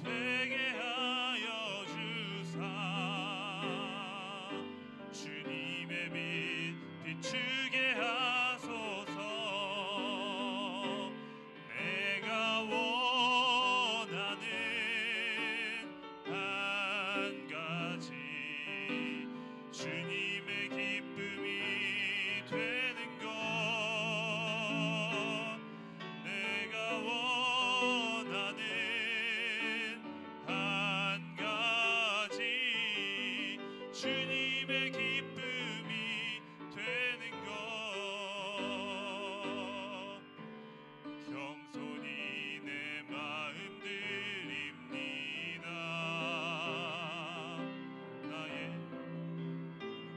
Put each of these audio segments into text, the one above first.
되게 하여 주사 주님의 빛 비추게 하소서. 내가 원하는 한 가지 주님의 기쁨이 되는 것. 내가 원하는 한 가지 주님의 기쁨이 되는 것. 겸손히 내 마음 드립니다. 나의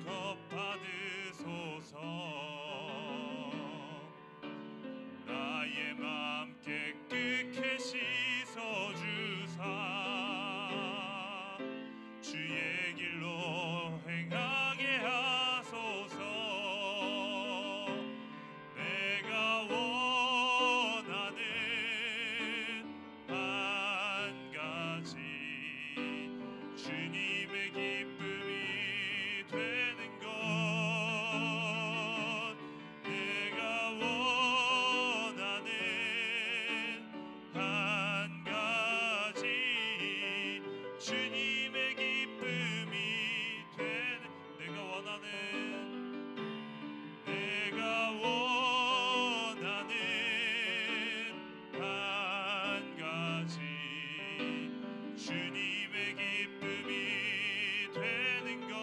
것 받으소서. 나의 맘 깨끗게 씻어주사 주의 길로 행하게 하소서. 내가 원하는 한 가지 주님의 기쁨이 되는 것. 내가 원하는 한 가지 주님의 기쁨이 되는. 내가 원하는 한 가지 주님의 기쁨이 되는 것.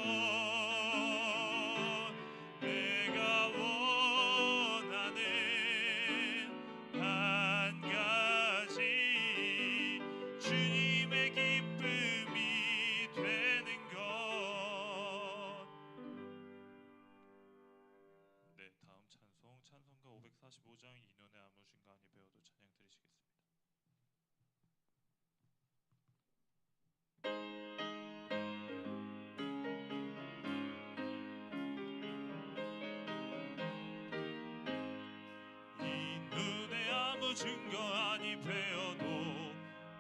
내가 원하는 한 가지 주님의 기쁨이 되는 것. 네, 다음 찬송 찬송가 545장 인원의 아무신가 아니 배워도 찬양 드리시겠습니다. 이 눈에 아무 증거 아니 배워도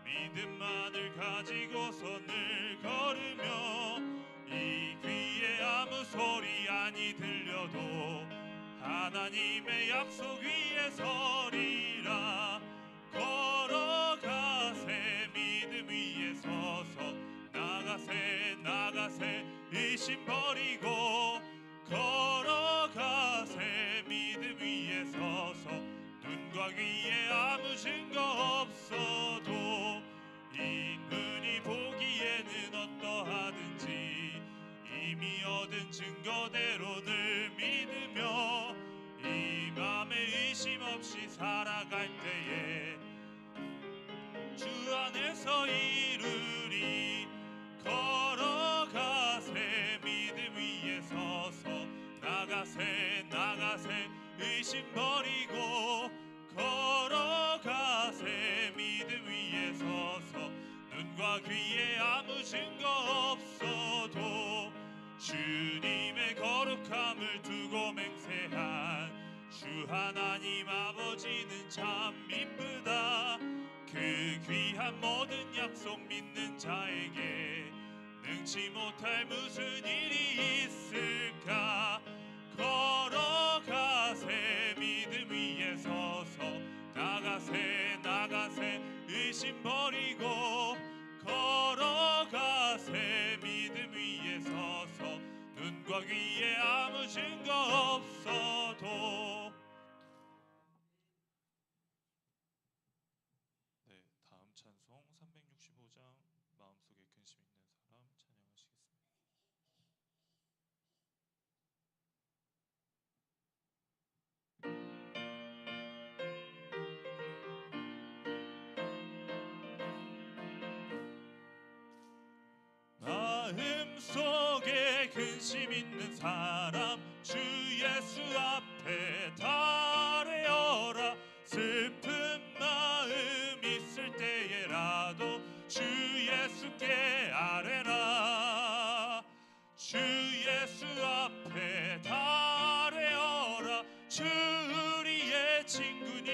믿음만을 가지고서 늘 걸으며 이 귀에 아무 소리 아니 들려도 하나님의 약속 위에 서리라. 걸어가세 믿음 위에 서서 나가세 나가세 의심 버리고 걸어가세 믿음 위에 서서 눈과 귀에 아무 증거 없어도 이 눈이 보기에는 어떠하든지 이미 얻은 증거대로 늘 믿으며 이 맘에 의심 없이 살아갈 때에 주 안에서 이루리. 걸어가세 믿음 위에 서서 나가세 나가세 의심 버리고 걸어가세 믿음 위에 서서 눈과 귀에 아무 증거 없어도 주님의 거룩함을 두고 맹세한 주 하나님 아버지는 참 이쁘다. 그 귀한 모든 약속 믿는 자에게 능치 못할 무슨 일이 있을까. 걸어가세 믿음 위에 서서 나가세 나가세 의심 버리고 걸어가세 믿음 위에 서서 눈과 귀에 아무 증거 없어도. 네, 다음 찬송 365장 마음속에 근심 있는 사람 찬양하시겠습니다. 마음속에 근심 있는 사람 주 예수 앞에 달래어라. 슬픈 마음 있을 때에라도 주 예수께 아뢰라. 주 예수 앞에 달래어라. 주 우리의 친구니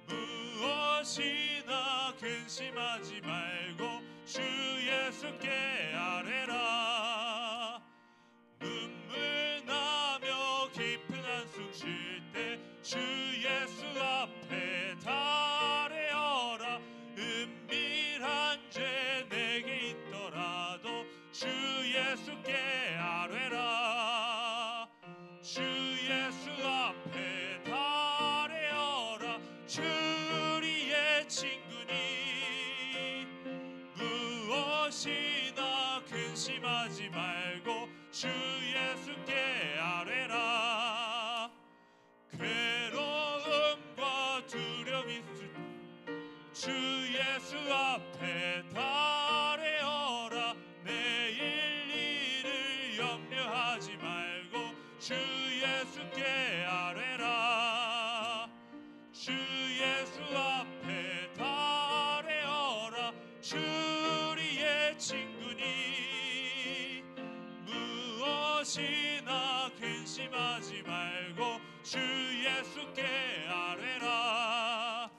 무엇이나 근심하지 말고 주 예수께 아뢰라. 눈물 나며 깊은 한숨 쉴 때 주 예수 앞에 달래어라. 은밀한 죄 내게 있더라도 주 예수께 아뢰라. 주 예수 앞에 달래어라. 주 우리의 친구니 무엇이나 근심하지 말고 주 예수께 아뢰라. 괴로움과 두려움 있을 주 예수 앞에 달래어라. 내일 일을 염려하지 말고 주 예수께 아뢰라. 주 예수 앞에 달래어라. 주 우리의 친구니 무엇이나 근심하지 말고 주 예수께 아뢰라.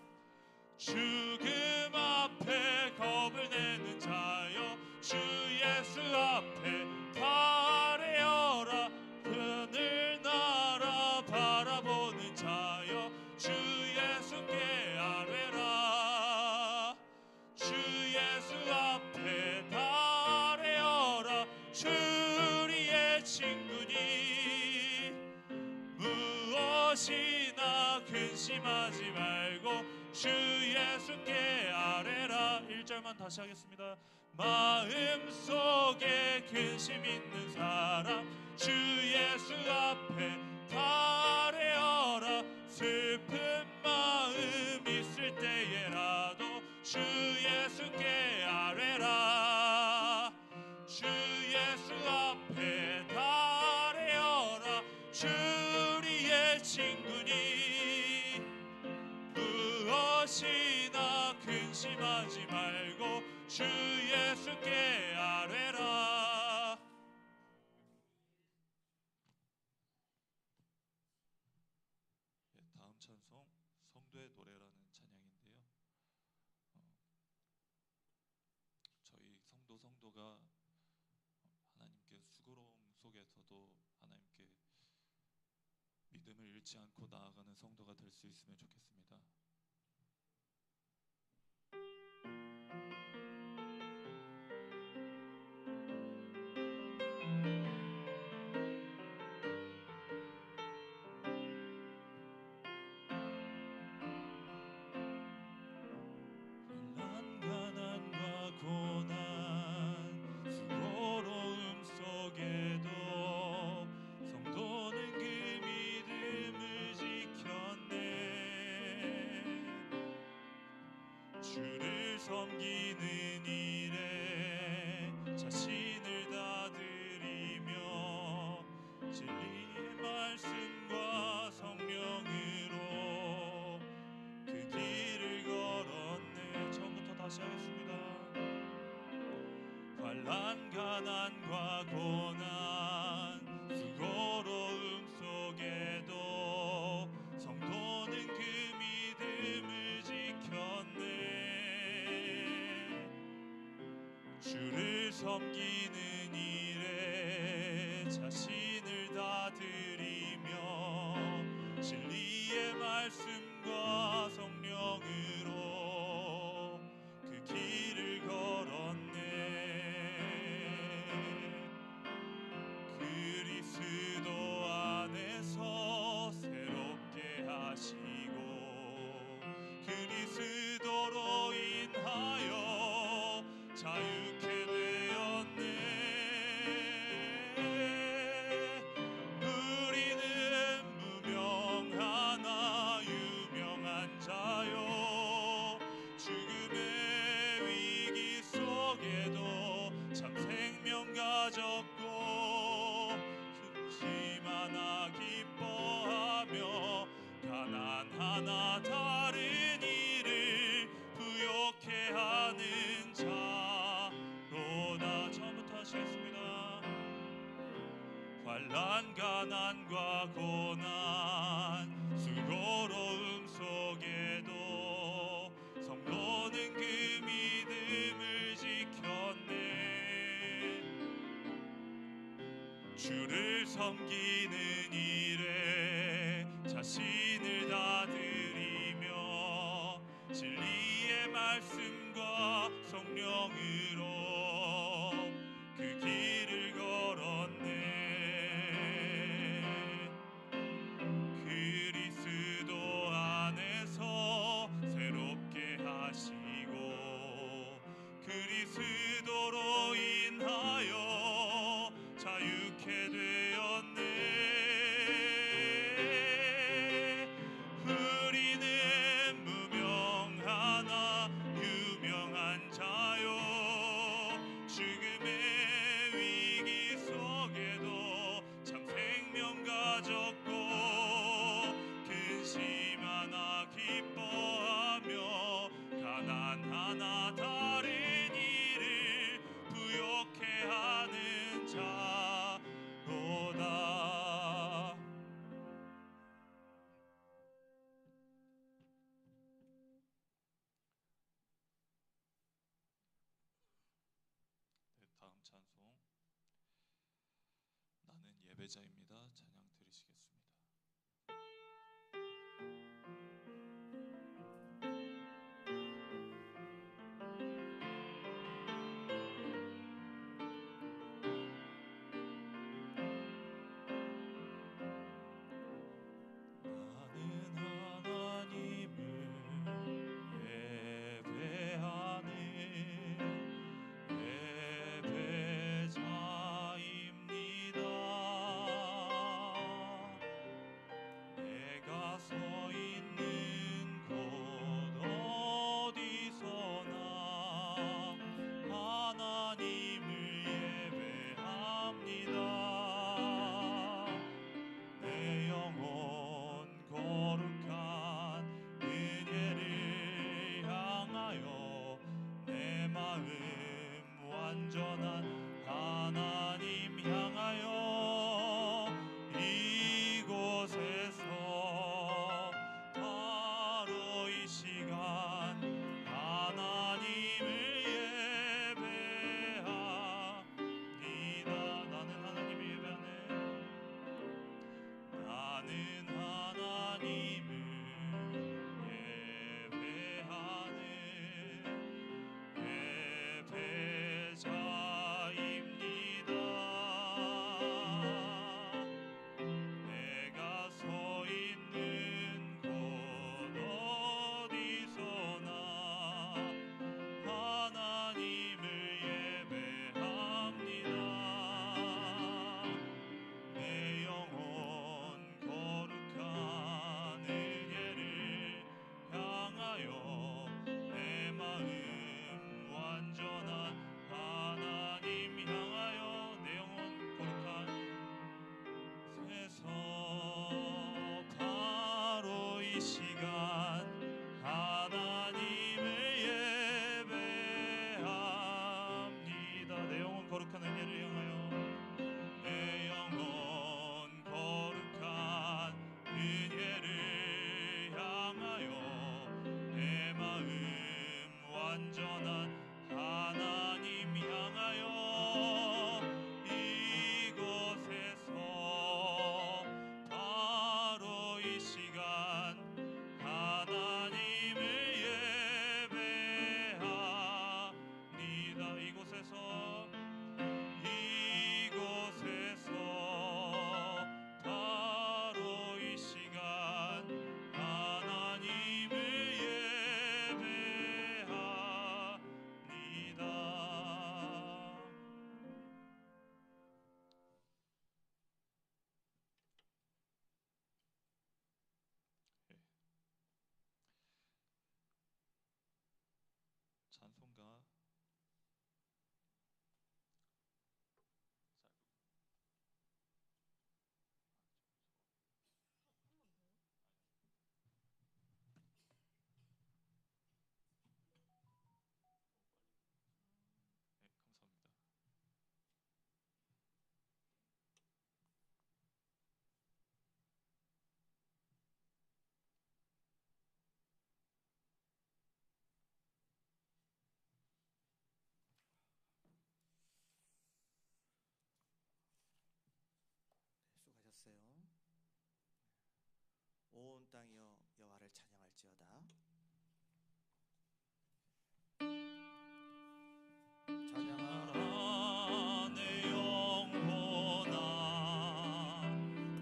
죽음 앞에 겁을 내는 자여 주 예수 앞에 달래어라. 하늘 나라 바라보는 자여 주 예수께 아뢰라. 주 예수 앞에 달래어라. 주 우리의 친구니 무엇이나 근심하지 말고 주 예수께 아뢰라. 1절만 다시 하겠습니다. 마음속에 근심 있는 사람 주 예수 앞에 달래어라. 슬픈 마음 있을 때에라도 주 예수께 아뢰라. 주 예수 앞에 달래어라. 주 우리의 친구니 무엇이나 근심하지 말고 주 예수께 아뢰라. 다음 찬송 성도의 노래라는 찬양인데요. 저희 성도가 하나님께 수고로움 속에서도 하나님께 믿음을 잃지 않고 나아가는 성도가 될 수 있으면 좋겠습니다. 가난과 고난 수고로움 속에도 성도는 그 믿음을 지켰네. 주를 섬기는 일에 자신을 다 드리며 진리의 말씀과 성령으로 그 길을 걸었네. 처음부터 다시 하겠습니다. 환난 가난과 고난 수고로움 속에도 성도는 그 믿음을 지켰네. 주를 섬기는 일에 자신을 다 드리며 진리의 말씀과 성령으로 그 길을 걸었네. 그리스도 안에서 새롭게 하시고 그리스도로 인하여 자유케 되었네. 우리는 무명하나 유명한 자요 죽음의 위기 속에도 참 생명 가졌고 숨쉬 하나 기뻐하며 가난 하나 다른 일을 부욕해 하는 자로다. 처음부터 하시겠습니다. 환난 가난과 고난 수고로움 속에도 성도는 그 주를 섬기는 일에 자신을 다 드리며 진리의 말씀과 성령으로 그 길을 걸었네. 그리스도 안에서 새롭게 하시고 그리스도로 인하여 자유케 되었네. 우리는 무명하나 유명한 자요 죽음의 위기 속에도 참 생명 가졌고 근심 하나 기뻐하며 가난 하나 다른 일을 부욕해 하는 자로다. 네, 다음 찬송 나는 예배자입니다. 찬양 드리시겠습니다. 나는 하나님을 예배하는 예배자입니다. 주세요. 온 땅이여 여호와를 찬양할지어다. 찬양하라 내 영혼아,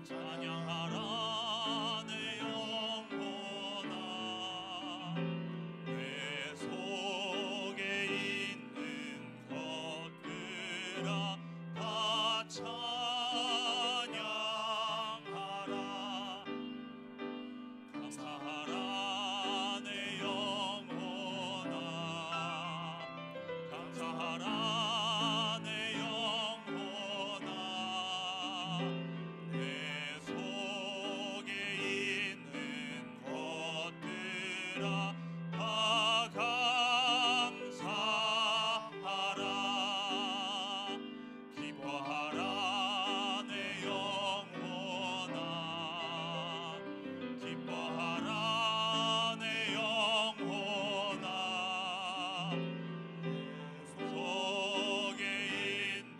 찬양하라 내 영혼아, 내 속에 있는 것들아 다 찬양하라. 감사하라 내 영혼아, 감사하라 내 영혼아, 내 속에 있는 것들아 다 감사하라. 기뻐하라 내 영혼아, 기뻐하라 내 영혼아, 속에 있는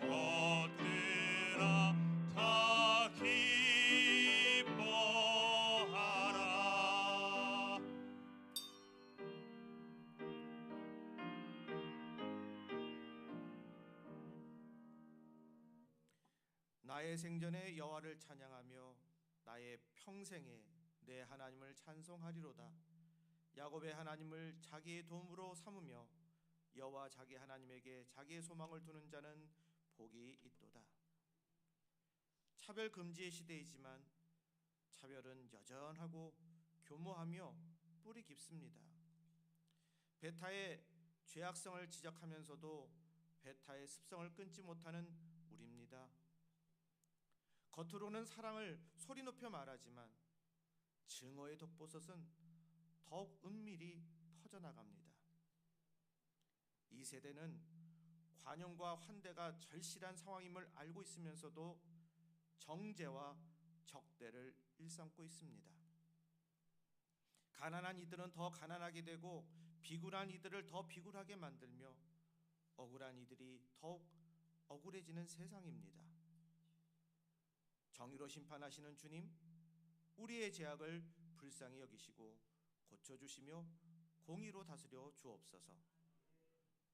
것들아 다 기뻐하라. 나의 생전에 여호와를 찬양하며 나의 평생에 내 하나님을 찬송하리로다. 야곱의 하나님을 자기의 도움으로 삼으며 여호와 자기 하나님에게 자기의 소망을 두는 자는 복이 있도다. 차별 금지의 시대이지만 차별은 여전하고 교모하며 뿌리 깊습니다. 베타의 죄악성을 지적하면서도 베타의 습성을 끊지 못하는 우리입니다. 겉으로는 사랑을 소리 높여 말하지만 증오의 독버섯은 더욱 은밀히 퍼져나갑니다. 이 세대는 관용과 환대가 절실한 상황임을 알고 있으면서도 정죄와 적대를 일삼고 있습니다. 가난한 이들은 더 가난하게 되고 비굴한 이들을 더 비굴하게 만들며 억울한 이들이 더욱 억울해지는 세상입니다. 정의로 심판하시는 주님, 우리의 죄악을 불쌍히 여기시고 고쳐주시며 공의로 다스려 주옵소서.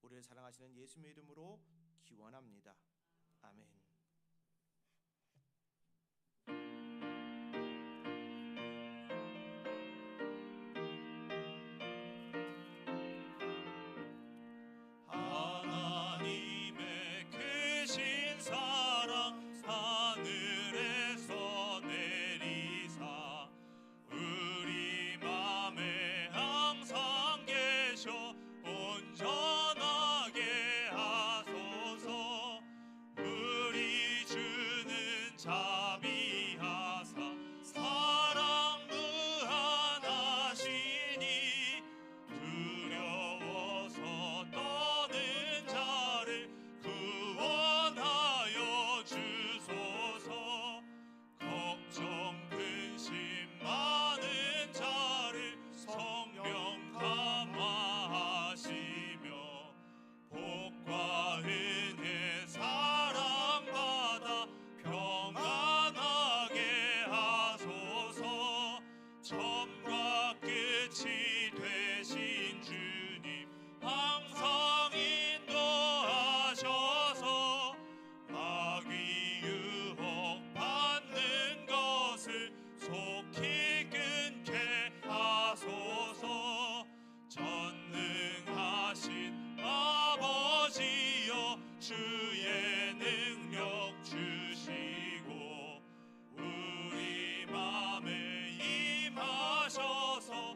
우리를 사랑하시는 예수님의 이름으로 기원합니다. 아멘. 하나님의 크신 사랑 하늘에서 내리사 우리 맘에 항상 계셔 온전하게 하소서. 우리 주는 자비하사 사랑 무한하시니 두려워서 떠는 자를 구원하여 주소서. 걱정 근심 많은 자를 성령 감화하시며 복과 은혜 사랑받아 평안하게 하소서. 처음과 끝이 되신 주님 항상 인도하셔서 마귀 유혹 받는 것을 속히 끊게 하소서. 전능하신 아버지여 주의 능력 주시고 우리 맘에 임하셔서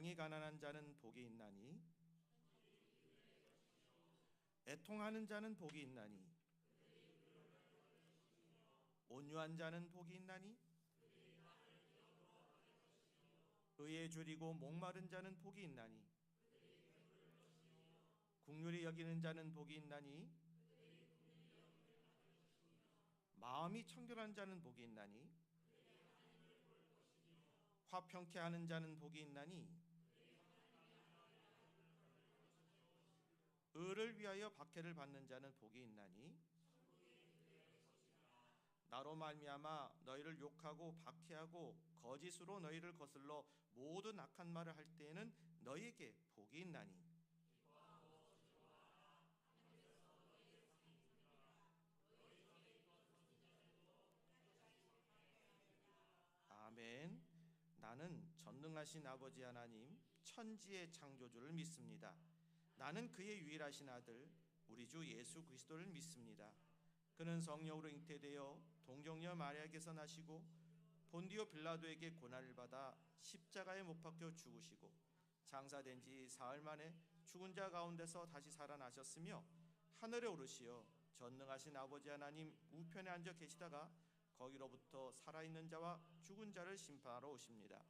마땅히 가난한 자는 복이 있나니 애통하는 자는 복이 있나니 온유한 자는 복이 있나니 의에 줄이고 목마른 자는 복이 있나니 긍휼히 여기는 자는 복이 있나니 마음이 청결한 자는 복이 있나니 화평케 하는 자는 복이 있나니 의를 위하여 박해를 받는 자는 복이 있나니 나로 말미암아 너희를 욕하고 박해하고 거짓으로 너희를 거슬러 모든 악한 말을 할 때에는 너희에게 복이 있나니 아멘. 나는 전능하신 아버지 하나님 천지의 창조주를 믿습니다. 나는 그의 유일하신 아들 우리 주 예수 그리스도를 믿습니다. 그는 성령으로 잉태되어 동정녀 마리아에게서 나시고 본디오 빌라도에게 고난을 받아 십자가에 못 박혀 죽으시고 장사된 지 사흘 만에 죽은 자 가운데서 다시 살아나셨으며 하늘에 오르시어 전능하신 아버지 하나님 우편에 앉아 계시다가 거기로부터 살아있는 자와 죽은 자를 심판하러 오십니다.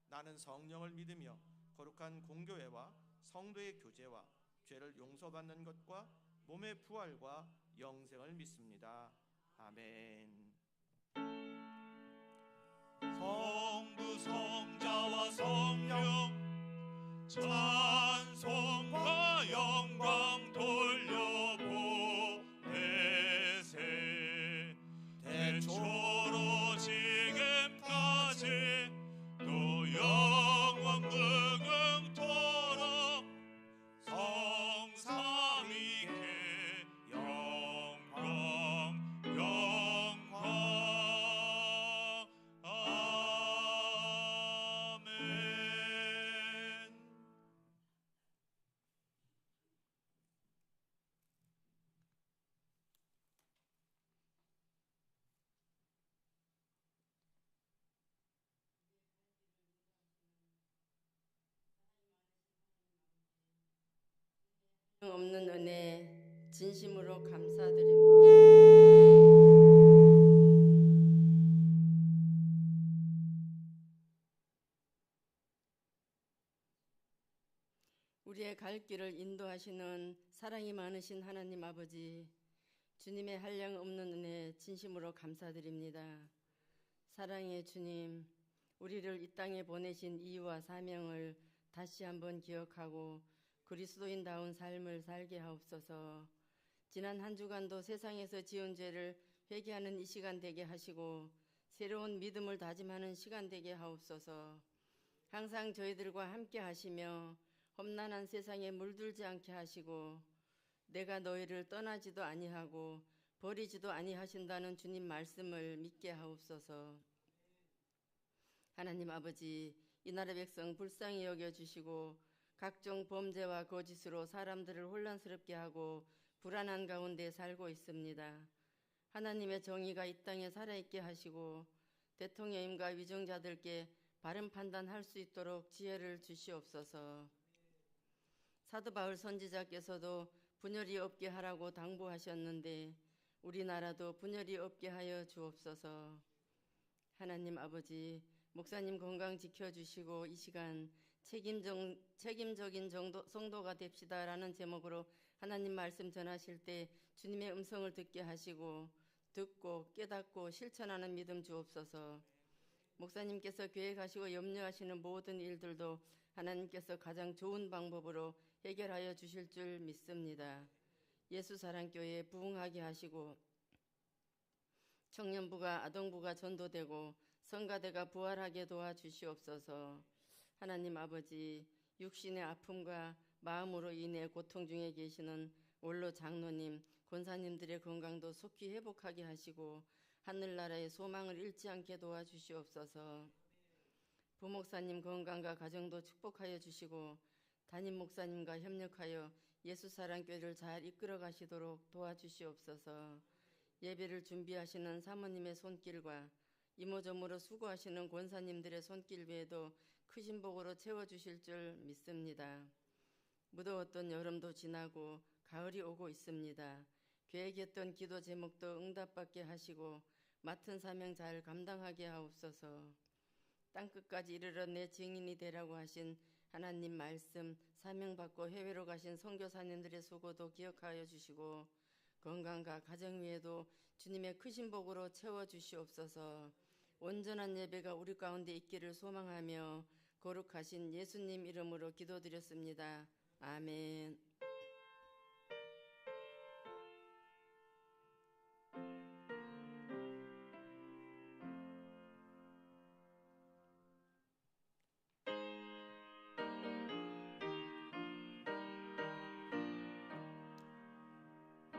나는 성령을 믿으며 거룩한 공교회와 성도의 교제와 죄를 용서받는 것과 몸의 부활과 영생을 믿습니다. 아멘. 성부 성자와 성령 찬송과 영광 돌려보내세 대초로 지금까지 또 영원무궁토록 성삼위께 영광 영광 아멘. 없는 은혜 진심으로 감사드립니다. 우리의 갈 길을 인도하시는 사랑이 많으신 하나님 아버지, 주님의 한량 없는 은혜 진심으로 감사드립니다. 사랑의 주님, 우리를 이 땅에 보내신 이유와 사명을 다시 한번 기억하고 그리스도인다운 삶을 살게 하옵소서. 지난 한 주간도 세상에서 지은 죄를 회개하는 이 시간 되게 하시고 새로운 믿음을 다짐하는 시간 되게 하옵소서. 항상 저희들과 함께 하시며 험난한 세상에 물들지 않게 하시고 내가 너희를 떠나지도 아니하고 버리지도 아니하신다는 주님 말씀을 믿게 하옵소서. 하나님 아버지, 이 나라 백성 불쌍히 여겨주시고 각종 범죄와 거짓으로 사람들을 혼란스럽게 하고 불안한 가운데 살고 있습니다. 하나님의 정의가 이 땅에 살아있게 하시고 대통령님과 위정자들께 바른 판단할 수 있도록 지혜를 주시옵소서. 사도 바울 선지자께서도 분열이 없게 하라고 당부하셨는데 우리나라도 분열이 없게 하여 주옵소서. 하나님 아버지, 목사님 건강 지켜주시고 이 시간 책임적인 성도가 됩시다라는 제목으로 하나님 말씀 전하실 때 주님의 음성을 듣게 하시고 듣고 깨닫고 실천하는 믿음 주옵소서. 목사님께서 계획하시고 염려하시는 모든 일들도 하나님께서 가장 좋은 방법으로 해결하여 주실 줄 믿습니다. 예수사랑교회에 부흥하게 하시고 청년부가 아동부가 전도되고 성가대가 부활하게 도와주시옵소서. 하나님 아버지, 육신의 아픔과 마음으로 인해 고통 중에 계시는 원로 장로님, 권사님들의 건강도 속히 회복하게 하시고 하늘나라의 소망을 잃지 않게 도와주시옵소서. 부목사님 건강과 가정도 축복하여 주시고 담임 목사님과 협력하여 예수사랑교회를 잘 이끌어 가시도록 도와주시옵소서. 예배를 준비하시는 사모님의 손길과 이모저모로 수고하시는 권사님들의 손길 외에도 큰 크신 복으로 채워주실 줄 믿습니다. 무더웠던 여름도 지나고 가을이 오고 있습니다. 계획했던 기도 제목도 응답받게 하시고 맡은 사명 잘 감당하게 하옵소서. 땅끝까지 이르러 내 증인이 되라고 하신 하나님 말씀, 사명받고 해외로 가신 선교사님들의 수고도 기억하여 주시고 건강과 가정 위에도 주님의 크신 복으로 채워주시옵소서. 온전한 예배가 우리 가운데 있기를 소망하며 거룩하신 예수님 이름으로 기도드렸습니다. 아멘.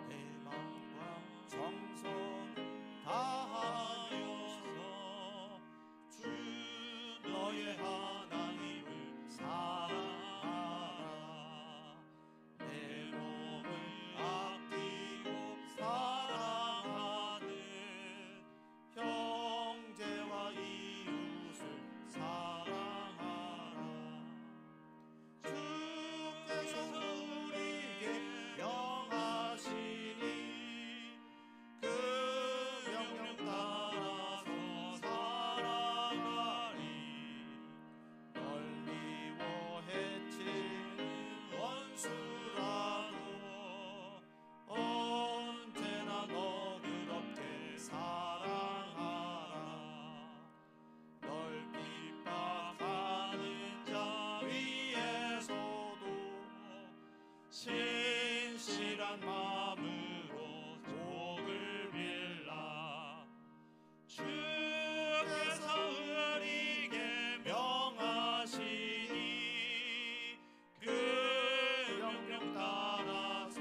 내 마음과 정성을 다하여서 주 너의 하나님을 사랑하라. 내 몸을 아끼고 사랑하는 형제와 이웃을 사랑하라. 주께서 우리에게 명하시니 그 명령 따라서 살아가리. 널 미워 해치는 원수라도 언제나 너그럽게 사랑하라. 널 핍박하는 자 위에서도 신실한 마음으로 복을 빌라. 주께서 우리에게 명하시니 그 명령 따라서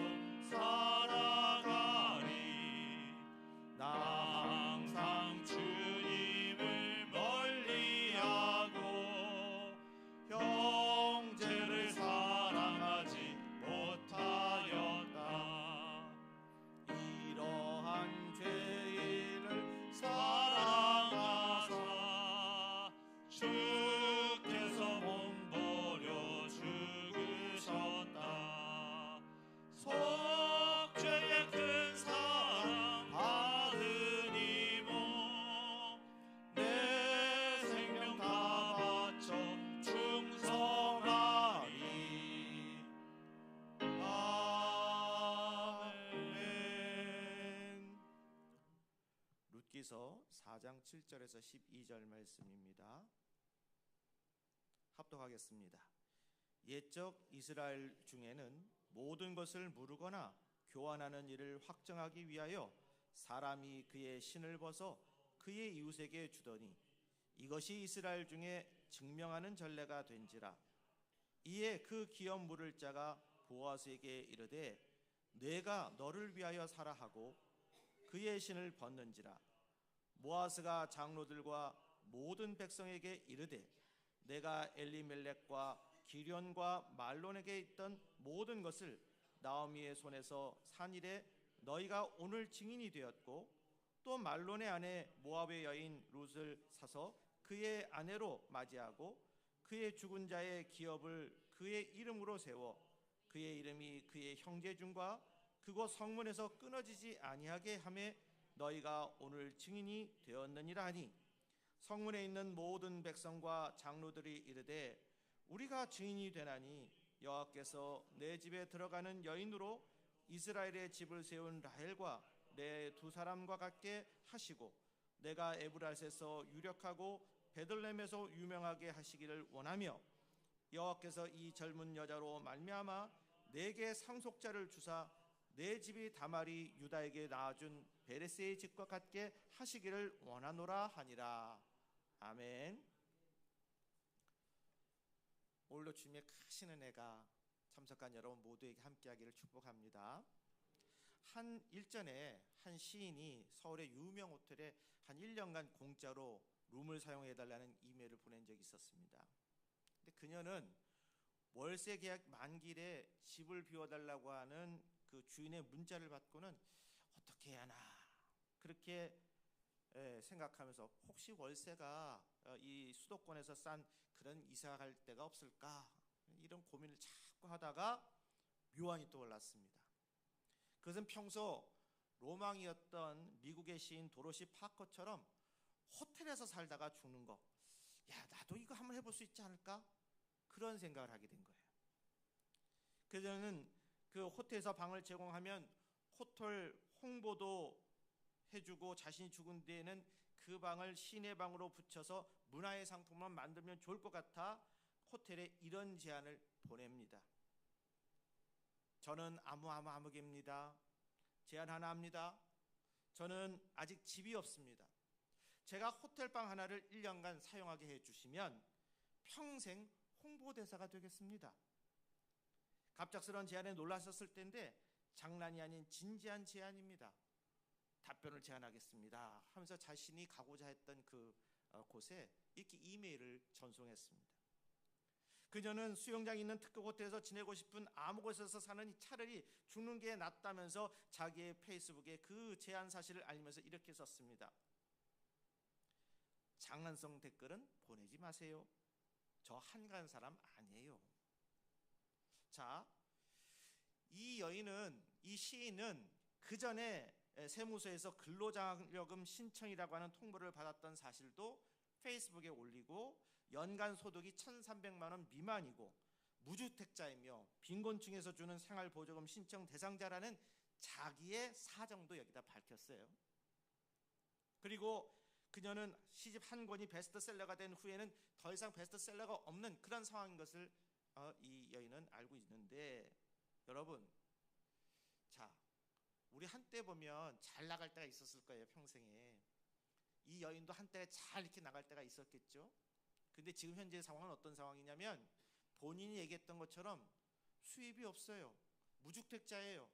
살아가리. 나 항상 주님을 멀리하고 형제를 사랑하지 못하였다. 이러한 죄인을 사랑하사 주께서 몸버려 죽으셨다. 속죄의 큰 사랑 받으니모 내 생명 다 바쳐 충성하리. 아멘. 룻기서 4장 7절에서 12절 말씀입니다. 합독하겠습니다. 옛적 이스라엘 중에는 모든 것을 무르거나 교환하는 일을 확정하기 위하여 사람이 그의 신을 벗어 그의 이웃에게 주더니 이것이 이스라엘 중에 증명하는 전례가 된지라. 이에 그 기업 물을 자가 보아스에게 이르되 내가 너를 위하여 사라 하고 그의 신을 벗는지라. 보아스가 장로들과 모든 백성에게 이르되 내가 엘리멜렉과 기련과 말론에게 있던 모든 것을 나오미의 손에서 산 이래 너희가 오늘 증인이 되었고 또 말론의 아내 모압의 여인 룻을 사서 그의 아내로 맞이하고 그의 죽은 자의 기업을 그의 이름으로 세워 그의 이름이 그의 형제 중과 그곳 성문에서 끊어지지 아니하게 하매 너희가 오늘 증인이 되었느니라 하니 성문에 있는 모든 백성과 장로들이 이르되 우리가 증인이 되나니 여호와께서 내 집에 들어가는 여인으로 이스라엘의 집을 세운 라헬과 내 두 사람과 같게 하시고 내가 에브라스에서 유력하고 베들레헴에서 유명하게 하시기를 원하며 여호와께서 이 젊은 여자로 말미암아 내게 상속자를 주사 내 집이 다말이 유다에게 낳아준 베레스의 집과 같게 하시기를 원하노라 하니라. 아멘. 오늘도 주님의 크신 은혜가 참석한 여러분 모두에게 함께하기를 축복합니다. 한 일전에 한 시인이 서울의 유명 호텔에 한 1년간 공짜로 룸을 사용해달라는 이메일을 보낸 적이 있었습니다. 근데 그녀는 월세 계약 만기에 집을 비워달라고 하는 그 주인의 문자를 받고는 어떻게 해야 하나 그렇게 생각하면서 혹시 월세가 이 수도권에서 싼 그런 이사 갈 데가 없을까, 이런 고민을 자꾸 하다가 묘안이 떠올랐습니다. 그것은 평소 로망이었던 미국의 시인 도로시 파커처럼 호텔에서 살다가 죽는 거, 야, 나도 이거 한번 해볼 수 있지 않을까, 그런 생각을 하게 된 거예요. 그래서 저는 그 호텔에서 방을 제공하면 호텔 홍보도 해주고 자신이 죽은 뒤에는 그 방을 시인의 방으로 붙여서 문화의 상품만 만들면 좋을 것 같아 호텔에 이런 제안을 보냅니다. 저는 아무개입니다. 제안 하나 합니다. 저는 아직 집이 없습니다. 제가 호텔방 하나를 1년간 사용하게 해주시면 평생 홍보대사가 되겠습니다. 갑작스러운 제안에 놀라셨을 텐데 장난이 아닌 진지한 제안입니다. 답변을 제안하겠습니다 하면서 자신이 가고자 했던 그 곳에 이렇게 이메일을 전송했습니다. 그녀는 수영장이 있는 특급 호텔에서 지내고 싶은 아무 곳에서 사는 차라리 죽는 게 낫다면서 자기의 페이스북에 그 제안 사실을 알리면서 이렇게 썼습니다. 장난성 댓글은 보내지 마세요. 저 한가한 사람 아니에요. 자, 이 여인은, 이 시인은 그 전에 세무서에서 근로자격금 신청이라고 하는 통보를 받았던 사실도 페이스북에 올리고 연간 소득이 1,300만 원 미만이고 무주택자이며 빈곤층에서 주는 생활보조금 신청 대상자라는 자기의 사정도 여기다 밝혔어요. 그리고 그녀는 시집 한 권이 베스트셀러가 된 후에는 더 이상 베스트셀러가 없는 그런 상황인 것을 이 여인은 알고 있는데, 여러분, 자, 우리 한때 보면 잘 나갈 때가 있었을 거예요. 평생에. 이 여인도 한때 잘 이렇게 나갈 때가 있었겠죠. 근데 지금 현재 상황은 어떤 상황이냐면 본인이 얘기했던 것처럼 수입이 없어요. 무주택자예요.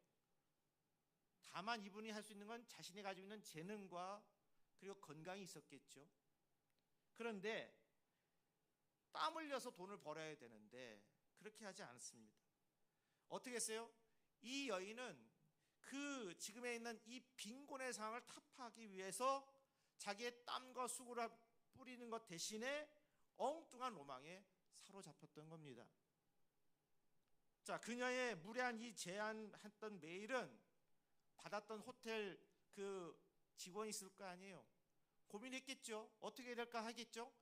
다만 이분이 할 수 있는 건 자신이 가지고 있는 재능과 그리고 건강이 있었겠죠. 그런데 땀 흘려서 돈을 벌어야 되는데 그렇게 하지 않습니다. 어떻게 했어요? 이 여인은 그 지금에 있는 이 빈곤의 상황을 타파하기 위해서 자기의 땀과 수고를 뿌리는 것 대신에 엉뚱한 로망에 사로잡혔던 겁니다. 자, 그녀의 무례한 이 제안했던 메일은 받았던 호텔 그 직원이 있을 거 아니에요. 고민했겠죠. 어떻게 해야 될까 하겠죠.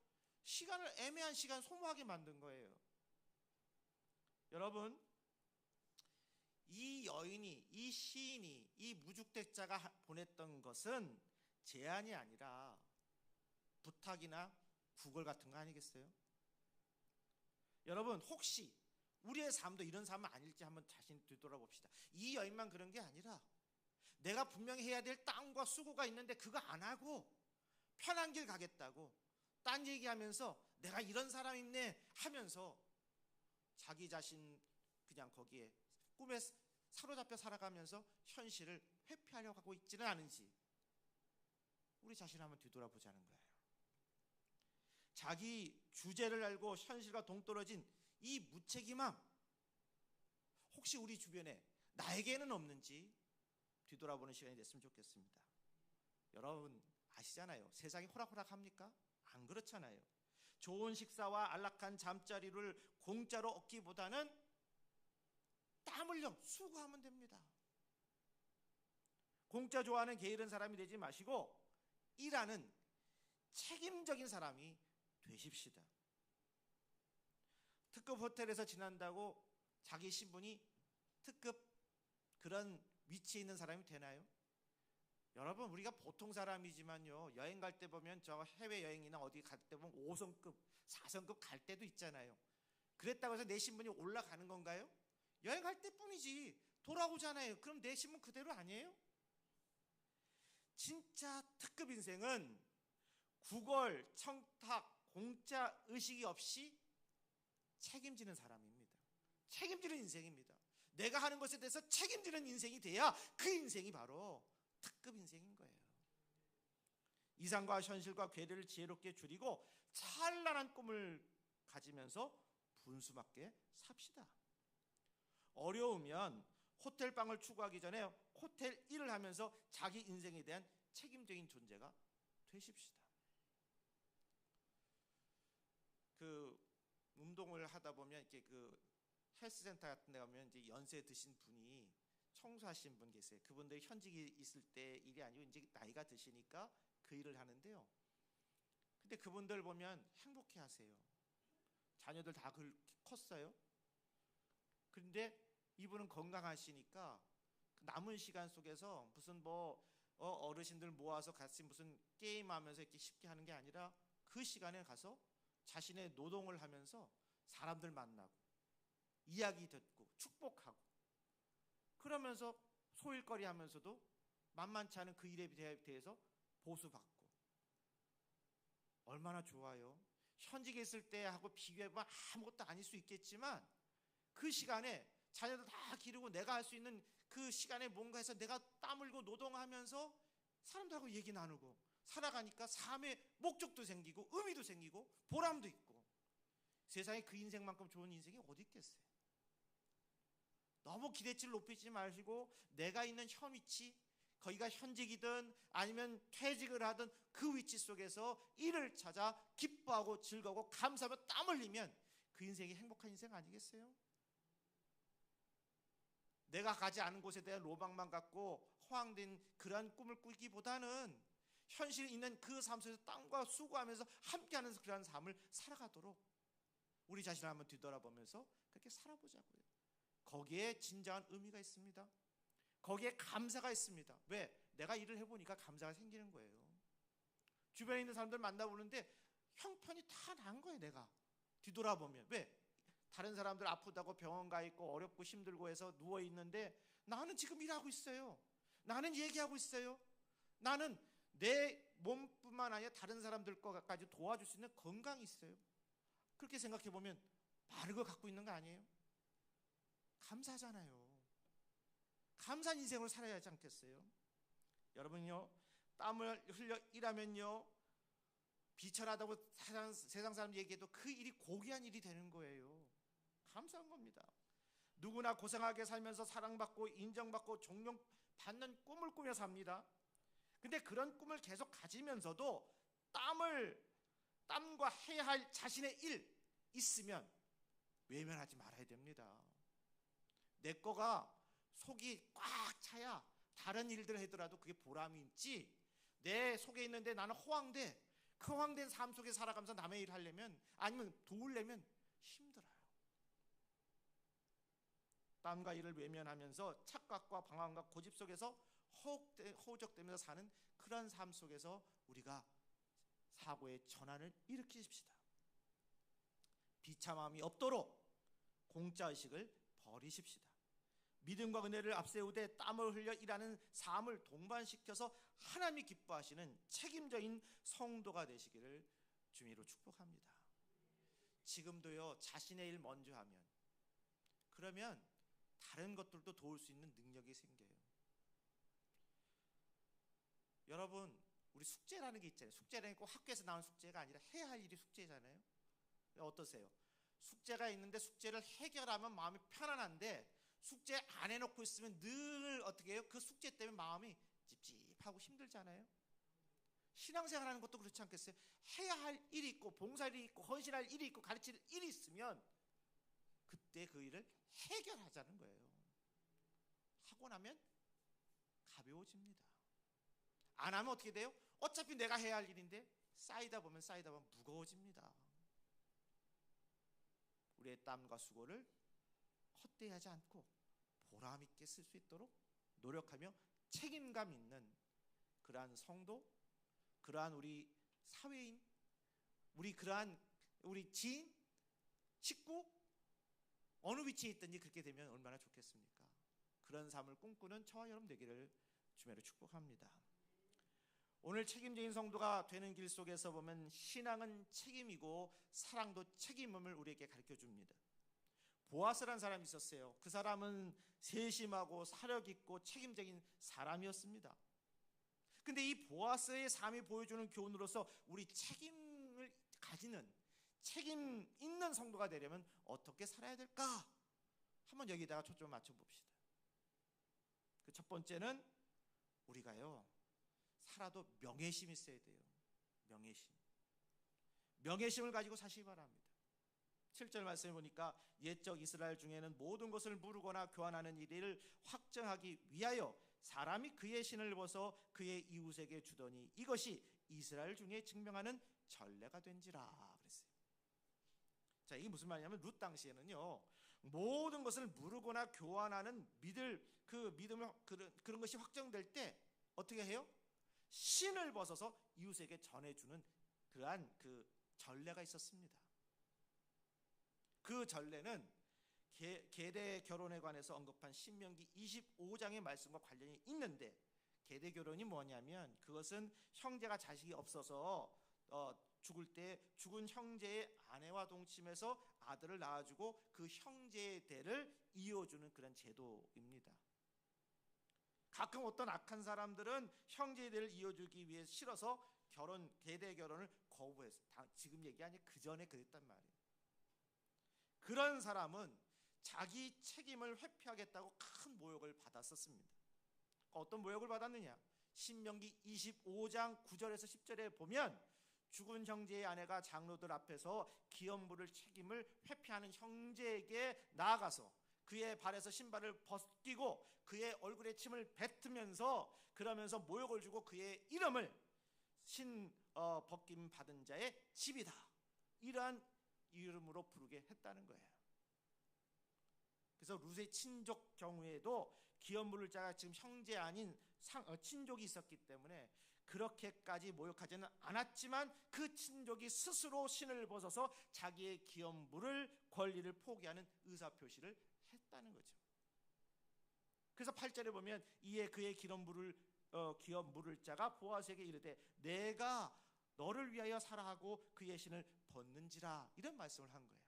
시간을 애매한 시간 소모하게 만든 거예요. 여러분, 이 여인이, 이 시인이, 이 무주택자가 보냈던 것은 제안이 아니라 부탁이나 구걸 같은 거 아니겠어요? 여러분, 혹시 우리의 삶도 이런 삶은 아닐지 한번 자신 되돌아봅시다. 이 여인만 그런 게 아니라 내가 분명히 해야 될 땀과 수고가 있는데 그거 안 하고 편한 길 가겠다고 딴 얘기하면서 내가 이런 사람이네 하면서 자기 자신 그냥 거기에 꿈에 사로잡혀 살아가면서 현실을 회피하려고 하고 있지는 않은지 우리 자신을 한번 뒤돌아보자는 거예요. 자기 주제를 알고 현실과 동떨어진 이 무책임함, 혹시 우리 주변에 나에게는 없는지 뒤돌아보는 시간이 됐으면 좋겠습니다. 여러분 아시잖아요. 세상이 호락호락합니까? 안 그렇잖아요. 좋은 식사와 안락한 잠자리를 공짜로 얻기보다는 땀 흘려 수고하면 됩니다. 공짜 좋아하는 게으른 사람이 되지 마시고 일하는 책임적인 사람이 되십시다. 특급 호텔에서 지낸다고 자기 신분이 특급 그런 위치에 있는 사람이 되나요? 여러분, 우리가 보통 사람이지만요, 여행 갈 때 보면 저 해외여행이나 어디 갈 때 보면 5성급, 4성급 갈 때도 있잖아요. 그랬다고 해서 내 신분이 올라가는 건가요? 여행할 때뿐이지 돌아오잖아요. 그럼 내 신분 그대로 아니에요? 진짜 특급 인생은 구걸, 청탁, 공짜 의식이 없이 책임지는 사람입니다. 책임지는 인생입니다. 내가 하는 것에 대해서 책임지는 인생이 돼야 그 인생이 바로 특급 인생인 거예요. 이상과 현실과 괴리를 지혜롭게 줄이고 찬란한 꿈을 가지면서 분수맞게 삽시다. 어려우면 호텔방을 추구하기 전에 호텔 일을 하면서 자기 인생에 대한 책임적인 존재가 되십시다. 그 운동을 하다 보면 이렇게 그 헬스센터 같은 데 가면 이제 연세 드신 분이 청소하신 분 계세요. 그분들이 현직이 있을 때 일이 아니고 이제 나이가 드시니까 그 일을 하는데요. 근데 그분들 보면 행복해 하세요. 자녀들 다 컸어요. 그런데 이분은 건강하시니까 남은 시간 속에서 무슨 뭐 어르신들 모아서 같이 무슨 게임하면서 이렇게 쉽게 하는 게 아니라 그 시간에 가서 자신의 노동을 하면서 사람들 만나고 이야기 듣고 축복하고 그러면서 소일거리 하면서도 만만치 않은 그 일에 대해서 보수받고 얼마나 좋아요. 현직에 있을 때하고 비교해보면 아무것도 아닐 수 있겠지만 그 시간에 자녀들 다 기르고 내가 할 수 있는 그 시간에 뭔가 해서 내가 땀 흘리고 노동하면서 사람들하고 얘기 나누고 살아가니까 삶의 목적도 생기고 의미도 생기고 보람도 있고 세상에 그 인생만큼 좋은 인생이 어디 있겠어요. 너무 기대치를 높이지 마시고 내가 있는 현 위치, 거기가 현직이든 아니면 퇴직을 하든 그 위치 속에서 일을 찾아 기뻐하고 즐거워 감사하며 땀 흘리면 그 인생이 행복한 인생 아니겠어요? 내가 가지 않은 곳에 대한 로망만 갖고 허황된 그러한 꿈을 꾸기보다는 현실 있는 그 삶 속에서 땀과 수고하면서 함께하는 그러한 삶을 살아가도록 우리 자신을 한번 뒤돌아보면서 그렇게 살아보자고요. 거기에 진정한 의미가 있습니다. 거기에 감사가 있습니다. 왜? 내가 일을 해보니까 감사가 생기는 거예요. 주변에 있는 사람들 만나보는데 형편이 다 나은 거예요. 내가 뒤돌아보면. 왜? 다른 사람들 아프다고 병원 가 있고 어렵고 힘들고 해서 누워있는데 나는 지금 일하고 있어요. 나는 얘기하고 있어요. 나는 내 몸뿐만 아니라 다른 사람들 거까지 도와줄 수 있는 건강이 있어요. 그렇게 생각해보면 많은 걸 갖고 있는 거 아니에요? 감사하잖아요. 감사한 인생을 살아야 하지 않겠어요? 여러분요, 땀을 흘려 일하면요 비천하다고 세상 사람 얘기해도 그 일이 고귀한 일이 되는 거예요. 감사한 겁니다. 누구나 고생하게 살면서 사랑받고 인정받고 존경받는 꿈을 꾸며 삽니다. 근데 그런 꿈을 계속 가지면서도 땀과 해야 할 자신의 일 있으면 외면하지 말아야 됩니다. 내 거가 속이 꽉 차야 다른 일들을 하더라도 그게 보람이 있지, 내 속에 있는데 나는 허황돼, 그 허황된 삶 속에 살아가면서 남의 일을 하려면 아니면 도우려면 힘들어요. 땀과 일을 외면하면서 착각과 방황과 고집 속에서 허우적대면서 사는 그런 삶 속에서 우리가 사고의 전환을 일으키십시다. 비참함이 없도록 공짜의식을 버리십시다. 믿음과 은혜를 앞세우되 땀을 흘려 일하는 삶을 동반시켜서 하나님이 기뻐하시는 책임져인 성도가 되시기를 주님으로 축복합니다. 지금도요, 자신의 일 먼저 하면 그러면 다른 것들도 도울 수 있는 능력이 생겨요. 여러분, 우리 숙제라는 게 있잖아요. 숙제라는 게 꼭 학교에서 나온 숙제가 아니라 해야 할 일이 숙제잖아요. 어떠세요? 숙제가 있는데 숙제를 해결하면 마음이 편안한데 숙제 안 해놓고 있으면 늘 어떻게 해요? 그 숙제 때문에 마음이 찝찝하고 힘들잖아요. 신앙생활하는 것도 그렇지 않겠어요? 해야 할 일이 있고 봉사할 일이 있고 헌신할 일이 있고 가르칠 일이 있으면 그때 그 일을 해결하자는 거예요. 하고 나면 가벼워집니다. 안 하면 어떻게 돼요? 어차피 내가 해야 할 일인데 쌓이다 보면 무거워집니다. 우리의 땀과 수고를 헛되이 하지 않고 보람 있게 쓸 수 있도록 노력하며 책임감 있는 그러한 성도, 그러한 우리 사회인, 우리 지인, 식구, 어느 위치에 있든지 그렇게 되면 얼마나 좋겠습니까? 그런 삶을 꿈꾸는 저와 여러분 되기를 주님으로 축복합니다. 오늘 책임져인 성도가 되는 길 속에서 보면 신앙은 책임이고 사랑도 책임임을 우리에게 가르쳐 줍니다. 보아스라는 사람이 있었어요. 그 사람은 세심하고 사력 있고 책임적인 사람이었습니다. 근데 이 보아스의 삶이 보여주는 교훈으로서 우리 책임을 가지는 책임 있는 성도가 되려면 어떻게 살아야 될까? 한번 여기다가 초점을 맞춰봅시다. 그 첫 번째는 우리가요 살아도 명예심이 있어야 돼요. 명예심. 명예심을 가지고 사시기 바랍니다. 7절 말씀해 보니까 옛적 이스라엘 중에는 모든 것을 무르거나 교환하는 일을 확정하기 위하여 사람이 그의 신을 벗어 그의 이웃에게 주더니 이것이 이스라엘 중에 증명하는 전례가 된지라 그랬어요. 자, 이게 무슨 말이냐면 룻 당시에는요, 모든 것을 무르거나 교환하는 믿음을 그런 것이 확정될 때 어떻게 해요? 신을 벗어서 이웃에게 전해주는 그러한 그 전례가 있었습니다. 그 전례는 계대 결혼에 관해서 언급한 신명기 25장의 말씀과 관련이 있는데, 계대 결혼이 뭐냐면 그것은 형제가 자식이 없어서 죽을 때 죽은 형제의 아내와 동침해서 아들을 낳아주고 그 형제의 대를 이어주는 그런 제도입니다. 가끔 어떤 악한 사람들은 형제의 대를 이어주기 위해 싫어서 계대 결혼을 거부했어요. 지금 얘기 아니에요. 그 전에 그랬단 말이에요. 그런 사람은 자기 책임을 회피하겠다고 큰 모욕을 받았었습니다. 어떤 모욕을 받았느냐? 신명기 25장 9절에서 10절에 보면 죽은 형제의 아내가 장로들 앞에서 기업 물을 책임을 회피하는 형제에게 나아가서 그의 발에서 신발을 벗기고 그의 얼굴에 침을 뱉으면서 그러면서 모욕을 주고 그의 이름을 벗김 받은 자의 집이다, 이러한 이름으로 부르게 했다는 거예요. 그래서 룻의 친족 경우에도 기업 물을 자가 지금 형제 아닌 친족이 있었기 때문에 그렇게까지 모욕하지는 않았지만 그 친족이 스스로 신을 벗어서 자기의 기업 물을 권리를 포기하는 의사표시를 했다는 거죠. 그래서 8절에 보면 이에 그의 기업 물을 자가 보아스에게 이르되 내가 너를 위하여 살아 하고 그의 신을 벗는지라, 이런 말씀을 한 거예요.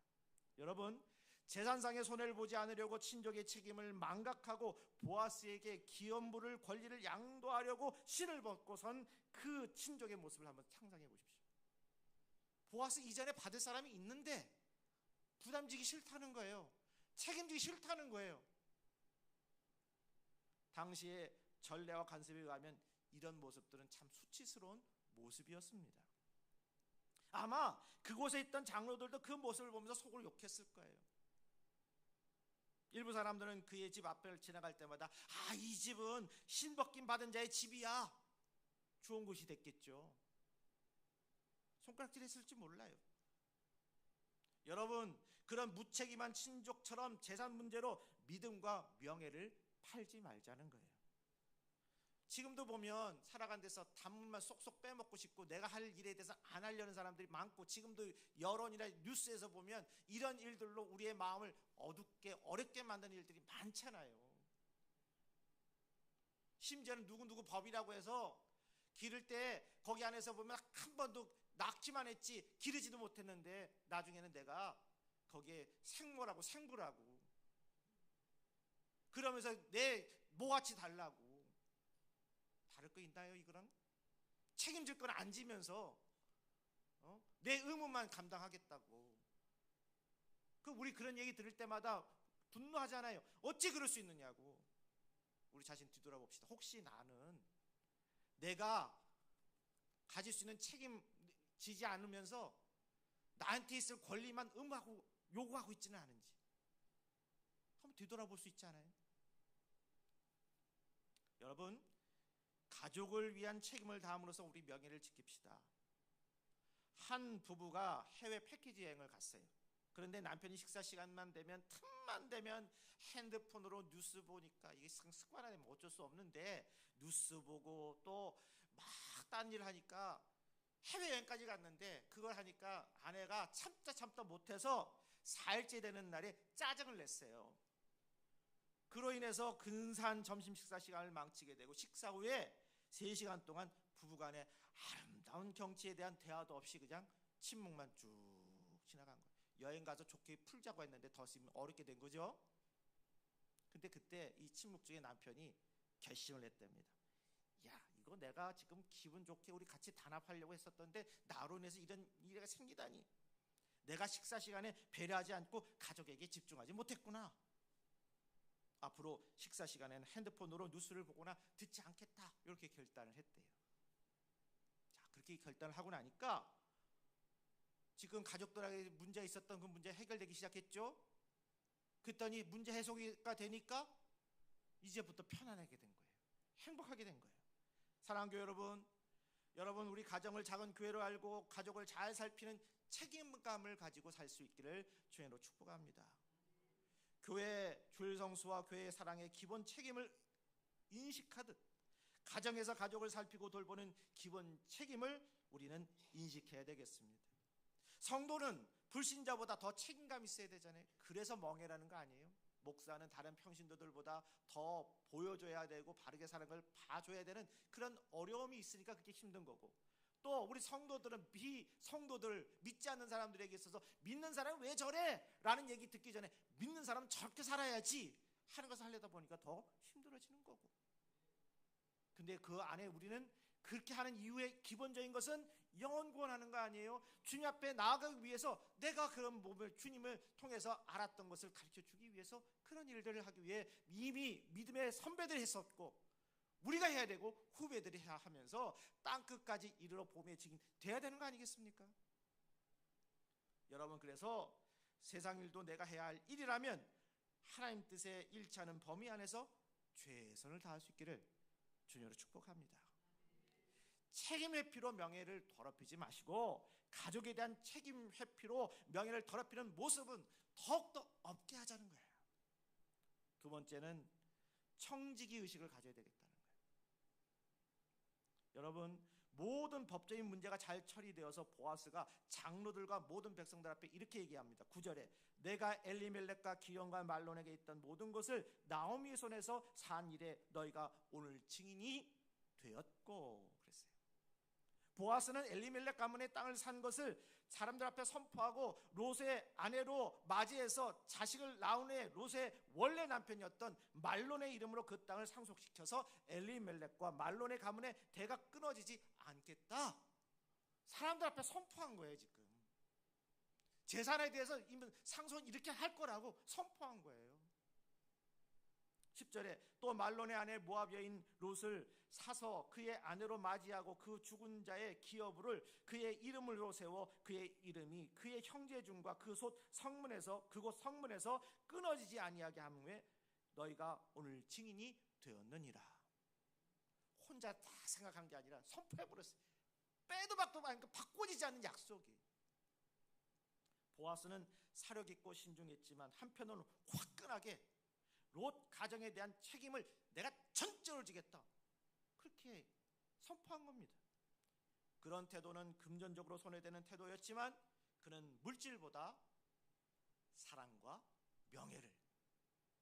여러분, 재산상의 손해를 보지 않으려고 친족의 책임을 망각하고 보아스에게 기업 물을 권리를 양도하려고 신을 벗고 선 그 친족의 모습을 한번 상상해 보십시오. 보아스 이전에 받을 사람이 있는데 부담지기 싫다는 거예요. 책임지기 싫다는 거예요. 당시에 전례와 관습에 의하면 이런 모습들은 참 수치스러운 모습이었습니다. 아마 그곳에 있던 장로들도 그 모습을 보면서 속을 욕했을 거예요. 일부 사람들은 그의 집 앞을 지나갈 때마다 이 집은 신벗김 받은 자의 집이야, 좋은 곳이 됐겠죠. 손가락질 했을지 몰라요. 여러분, 그런 무책임한 친족처럼 재산 문제로 믿음과 명예를 팔지 말자는 거예요. 지금도 보면 살아간 데서 단문만 쏙쏙 빼먹고 싶고 내가 할 일에 대해서 안 하려는 사람들이 많고, 지금도 여론이나 뉴스에서 보면 이런 일들로 우리의 마음을 어렵게 만드는 일들이 많잖아요. 심지어는 누구누구 법이라고 해서 기를 때 거기 안에서 보면 한 번도 낙지만 했지 기르지도 못했는데 나중에는 내가 거기에 생모라고 생부라고 그러면서 내 모같이 달라고. 다를 거 있나요? 이거랑 책임질 건 안 지면서 내 의무만 감당하겠다고. 우리 그런 얘기 들을 때마다 분노하잖아요. 어찌 그럴 수 있느냐고. 우리 자신 뒤돌아봅시다. 혹시 나는 내가 가질 수 있는 책임 지지 않으면서 나한테 있을 권리만 의무하고 요구하고 있지는 않은지 한번 뒤돌아볼 수 있잖아요. 여러분, 가족을 위한 책임을 다함으로써 우리 명예를 지킵시다. 한 부부가 해외 패키지 여행을 갔어요. 그런데 남편이 식사 시간만 되면 틈만 되면 핸드폰으로 뉴스 보니까 이게 습관 아니면 어쩔 수 없는데 뉴스 보고 또 막 딴 일 하니까 해외여행까지 갔는데 그걸 하니까 아내가 참다 못해서 4일째 되는 날에 짜증을 냈어요. 그로 인해서 근사한 점심 식사 시간을 망치게 되고 식사 후에 3시간 동안 부부간의 아름다운 경치에 대한 대화도 없이 그냥 침묵만 쭉 지나간 거예요. 여행 가서 좋게 풀자고 했는데 더 쓰면 어렵게 된 거죠. 근데 그때 이 침묵 중에 남편이 결심을 했답니다. 야, 이거 내가 지금 기분 좋게 우리 같이 단합하려고 했었던데 나로 인해서 이런 일이 생기다니. 내가 식사 시간에 배려하지 않고 가족에게 집중하지 못했구나. 앞으로 식사 시간에는 핸드폰으로 뉴스를 보거나 듣지 않겠다, 이렇게 결단을 했대요. 자, 그렇게 이렇게 결단을 하고 나니까 지금 가족들에게 문제 있었던 그 문제 해결되기 시작했죠. 그랬더니 문제 해소가 되니까 이제부터 편안하게 된 거예요. 행복하게 된 거예요. 사랑하는 교회 여러분 우리 가정을 작은 교회로 알고 가족을 잘 살피는 책임감을 가지고 살 수 있기를 주님으로 축복합니다. 교회 줄성수와 교회의 사랑의 기본 책임을 인식하듯 가정에서 가족을 살피고 돌보는 기본 책임을 우리는 인식해야 되겠습니다. 성도는 불신자보다 더 책임감 있어야 되잖아요. 그래서 멍해라는 거 아니에요? 목사는 다른 평신도들보다 더 보여줘야 되고 바르게 사는 걸 봐줘야 되는 그런 어려움이 있으니까 그게 힘든 거고, 또 우리 성도들은 비성도들 믿지 않는 사람들에게 있어서 믿는 사람은 왜 저래? 라는 얘기 듣기 전에 믿는 사람은 저렇게 살아야지 하는 것을 하려다 보니까 더 힘들어지는 거고, 근데 그 안에 우리는 그렇게 하는 이유의 기본적인 것은 영혼 구원하는 거 아니에요? 주님 앞에 나아가기 위해서 내가 그런 몸을 주님을 통해서 알았던 것을 가르쳐주기 위해서 그런 일들을 하기 위해 이미 믿음의 선배들이 했었고 우리가 해야 되고 후배들이 해야 하면서 땅끝까지 이르러 봄의 증인 돼야 되는 거 아니겠습니까? 여러분, 그래서 세상 일도 내가 해야 할 일이라면 하나님 뜻에 일치하는 범위 안에서 최선을 다할 수 있기를 주님으로 축복합니다. 책임 회피로 명예를 더럽히지 마시고 가족에 대한 책임 회피로 명예를 더럽히는 모습은 더욱더 없게 하자는 거예요. 두 번째는 청지기 의식을 가져야 되겠다는 거예요. 여러분, 모든 법적인 문제가 잘 처리되어서 보아스가 장로들과 모든 백성들 앞에 이렇게 얘기합니다. 9절에 내가 엘리멜렉과 기련과 말론에게 있던 모든 것을 나오미의 손에서 산 일에 너희가 오늘 증인이 되었고 그랬어요. 보아스는 엘리멜렉 가문의 땅을 산 것을 사람들 앞에 선포하고 롯의 아내로 맞이해서 자식을 낳은 후에 롯의 원래 남편이었던 말론의 이름으로 그 땅을 상속시켜서 엘리멜렉과 말론의 가문의 대가 끊어지지 않겠다, 사람들 앞에 선포한 거예요. 지금 재산에 대해서 상속 이렇게 할 거라고 선포한 거예요. 10절에 또 말론의 아내 모압 여인 롯을 사서 그의 아내로 맞이하고 그 죽은 자의 기업을 그의 이름으로 세워 그의 이름이 그의 형제 중과 그곳 성문에서 끊어지지 아니하게 하므에 너희가 오늘 증인이 되었느니라. 혼자 다 생각한 게 아니라 선포해버렸어요. 빼도 박도 바꿔지지 않는 약속이. 보아스는 사력 있고 신중했지만 한편으로는 화끈하게 롯 가정에 대한 책임을 내가 전적으로 지겠다, 그렇게 선포한 겁니다. 그런 태도는 금전적으로 손해되는 태도였지만 그는 물질보다 사랑과 명예를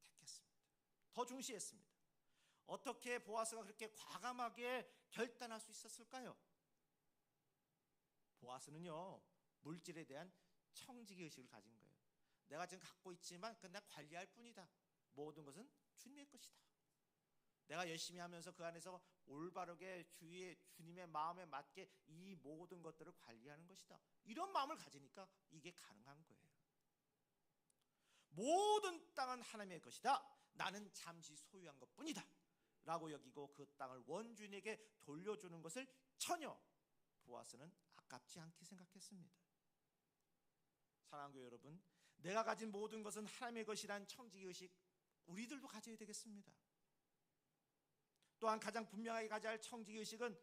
택했습니다. 더 중시했습니다. 어떻게 보아스가 그렇게 과감하게 결단할 수 있었을까요? 보아스는요, 물질에 대한 청지기 의식을 가진 거예요. 내가 지금 갖고 있지만 그건 내가 관리할 뿐이다. 모든 것은 주님의 것이다. 내가 열심히 하면서 그 안에서 올바르게 주님의 마음에 맞게 이 모든 것들을 관리하는 것이다. 이런 마음을 가지니까 이게 가능한 거예요. 모든 땅은 하나님의 것이다. 나는 잠시 소유한 것뿐이다 라고 여기고 그 땅을 원주인에게 돌려주는 것을 전혀 보아스는 아깝지 않게 생각했습니다. 사랑하는 교회 여러분, 내가 가진 모든 것은 하나님의 것이란 청지기의식 우리들도 가져야 되겠습니다. 또한 가장 분명하게 가져야 할 청지기의식은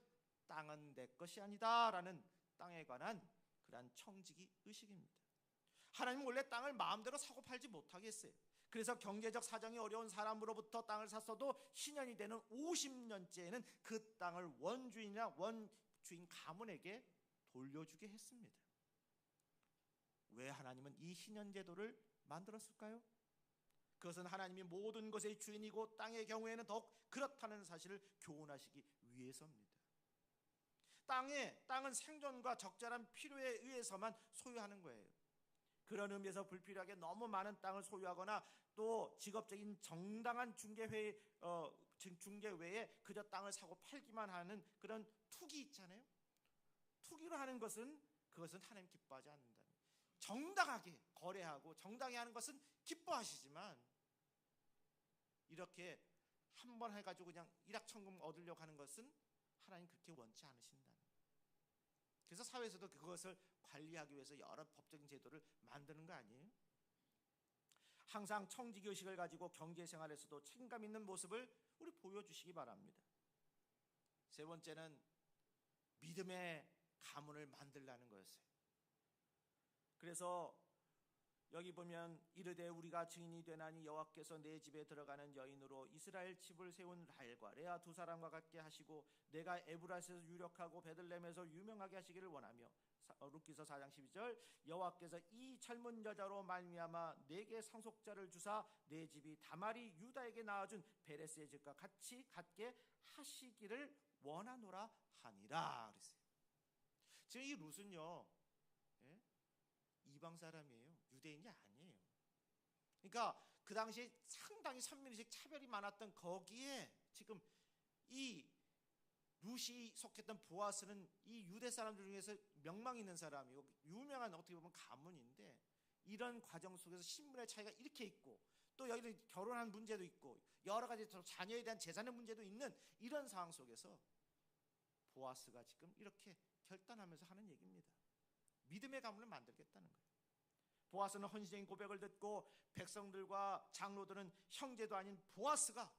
땅은 내 것이 아니다 라는 땅에 관한 그러한 청지기의식입니다. 하나님은 원래 땅을 마음대로 사고 팔지 못하게 했어요. 그래서 경제적 사정이 어려운 사람으로부터 땅을 샀어도 신년이 되는 50년째에는 그 땅을 원주인이나 원주인 가문에게 돌려주게 했습니다. 왜 하나님은 이 신년제도를 만들었을까요? 그것은 하나님이 모든 것의 주인이고 땅의 경우에는 더욱 그렇다는 사실을 교훈하시기 위해서입니다. 땅은 생존과 적절한 필요에 의해서만 소유하는 거예요. 그런 의미에서 불필요하게 너무 많은 땅을 소유하거나 또 직업적인 정당한 중개 외에 그저 땅을 사고 팔기만 하는 그런 투기 있잖아요. 투기로 하는 것은 그것은 하나님 기뻐하지 않는다. 정당하게 거래하고 정당히 하는 것은 기뻐하시지만 이렇게 한 번 해가지고 그냥 일확천금 얻으려고 하는 것은 하나님 그렇게 원치 않으신다. 사회에서도 그것을 관리하기 위해서 여러 법적인 제도를 만드는 거 아니에요? 항상 청지교식을 가지고 경제생활에서도 책임감 있는 모습을 우리 보여주시기 바랍니다. 세 번째는 믿음의 가문을 만들라는 거였어요. 그래서 여기 보면 이르되 우리가 증인이 되나니 여호와께서 내 집에 들어가는 여인으로 이스라엘 집을 세운 라헬과 레아 두 사람과 같게 하시고 내가 에브라스에서 유력하고 베들레헴에서 유명하게 하시기를 원하며 룻기서 4장 12절 여호와께서 이 젊은 여자로 말미암아 내게 상속자를 주사 내 집이 다말이 유다에게 낳아준 베레스의 집과 같이 갖게 하시기를 원하노라 하니라 그랬어요. 지금 이 룻은요, 예? 이방 사람이에요. 유대인이 아니에요. 그러니까 그 당시에 상당히 선민의식 차별이 많았던 거기에 지금 이 룻이 속했던 보아스는 이 유대 사람들 중에서 명망 있는 사람이고 유명한 어떻게 보면 가문인데 이런 과정 속에서 신분의 차이가 이렇게 있고 또 여기는 결혼한 문제도 있고 여러 가지 자녀에 대한 재산의 문제도 있는 이런 상황 속에서 보아스가 지금 이렇게 결단하면서 하는 얘기입니다. 믿음의 가문을 만들겠다는 거예요. 보아스는 헌신적인 고백을 듣고 백성들과 장로들은 형제도 아닌 보아스가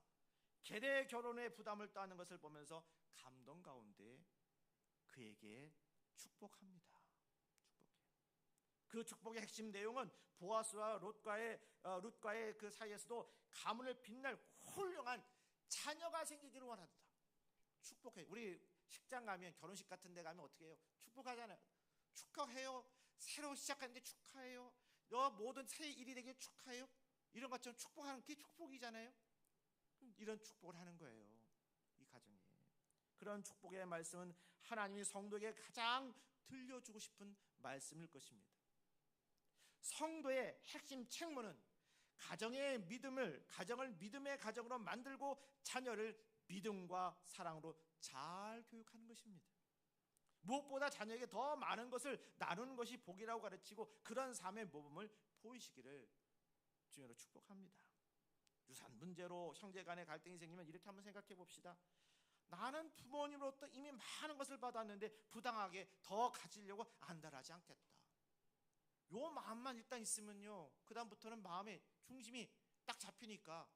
계대 결혼의 부담을 떠안는 것을 보면서 감동 가운데 그에게 축복합니다. 그 축복의 핵심 내용은 보아스와 룻과의 그 사이에서도 가문을 빛낼 훌륭한 자녀가 생기기를 원한다. 축복해. 우리 식장 가면 결혼식 같은 데 가면 어떻게 해요? 축복하잖아요. 축하해요. 새로 시작하는데 축하해요. 너 모든 새 일이 되게 축하해요. 이런 것처럼 축복하는 게 축복이잖아요. 이런 축복을 하는 거예요. 이 가정에. 그런 축복의 말씀은 하나님이 성도에게 가장 들려주고 싶은 말씀일 것입니다. 성도의 핵심 책무는 가정을 믿음의 가정으로 만들고 자녀를 믿음과 사랑으로 잘 교육하는 것입니다. 무엇보다 자녀에게 더 많은 것을 나누는 것이 복이라고 가르치고 그런 삶의 모범을 보이시기를 주님으로 축복합니다. 유산 문제로 형제 간의 갈등이 생기면 이렇게 한번 생각해 봅시다. 나는 부모님으로부터 이미 많은 것을 받았는데 부당하게 더 가지려고 안달하지 않겠다. 요 마음만 일단 있으면요, 그 다음부터는 마음의 중심이 딱 잡히니까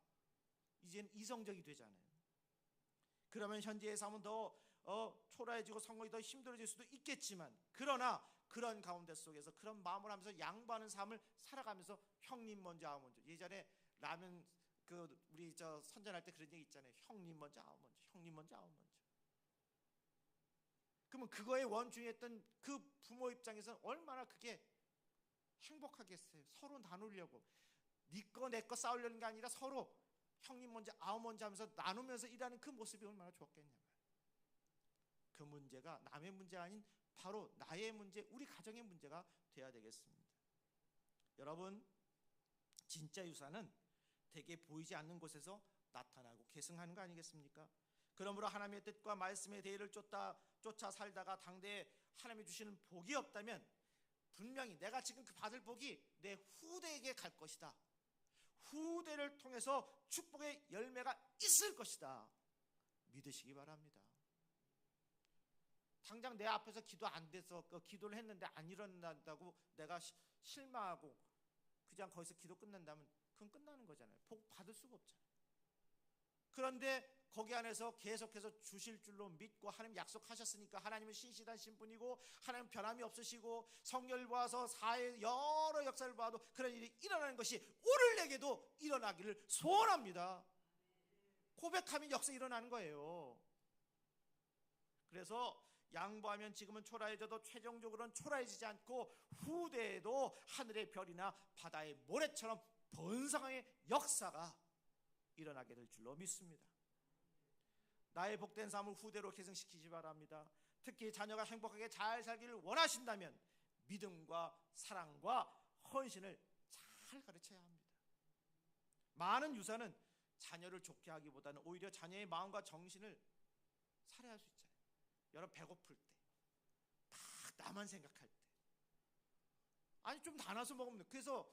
이제는 이성적이 되잖아요. 그러면 현재의 삶은 더 초라해지고 성공이 더 힘들어질 수도 있겠지만, 그러나 그런 가운데 속에서 그런 마음을 하면서 양보하는 삶을 살아가면서 형님 먼저 아우 먼저. 예전에 라면 우리 선전할 때 그런 얘기 있잖아요. 형님 먼저 아우 먼저. 형님 먼저 아우 먼저. 그러면 그거에 원중했던 그 부모 입장에서는 얼마나 그게 행복하겠어요. 서로 나누려고 네 거 내 거 싸우려는 게 아니라 서로 형님 먼저 아우 먼저 하면서 나누면서 일하는 그 모습이 얼마나 좋았겠냐고요. 그 문제가 남의 문제가 아닌 바로 나의 문제, 우리 가정의 문제가 돼야 되겠습니다. 여러분, 진짜 유산은 대개 보이지 않는 곳에서 나타나고 계승하는 거 아니겠습니까? 그러므로 하나님의 뜻과 말씀의 대의를 쫓아 살다가 당대에 하나님이 주시는 복이 없다면 분명히 내가 지금 그 받을 복이 내 후대에게 갈 것이다. 후대를 통해서 축복의 열매가 있을 것이다. 믿으시기 바랍니다. 당장 내 앞에서 기도 안 돼서 기도를 했는데 안 일어난다고 내가 실망하고 그냥 거기서 기도 끝난다면 그건 끝나는 거잖아요. 복 받을 수가 없잖아요. 그런데 거기 안에서 계속해서 주실 줄로 믿고 하나님 약속하셨으니까 하나님은 신실하신 분이고 하나님 변함이 없으시고 성경을 보아서 사회 여러 역사를 봐도 그런 일이 일어나는 것이 오늘 내게도 일어나기를 소원합니다. 고백하면 역사 일어나는 거예요. 그래서 양보하면 지금은 초라해져도 최종적으로는 초라해지지 않고 후대에도 하늘의 별이나 바다의 모래처럼 번성의 역사가 일어나게 될 줄로 믿습니다. 나의 복된 삶을 후대로 계승시키시 바랍니다. 특히 자녀가 행복하게 잘 살기를 원하신다면 믿음과 사랑과 헌신을 잘 가르쳐야 합니다. 많은 유산은 자녀를 좋게 하기보다는 오히려 자녀의 마음과 정신을 살해할 수 있잖아요. 여러분 배고플 때 딱 나만 생각할 때 아니 좀 나눠서 먹으면 돼. 그래서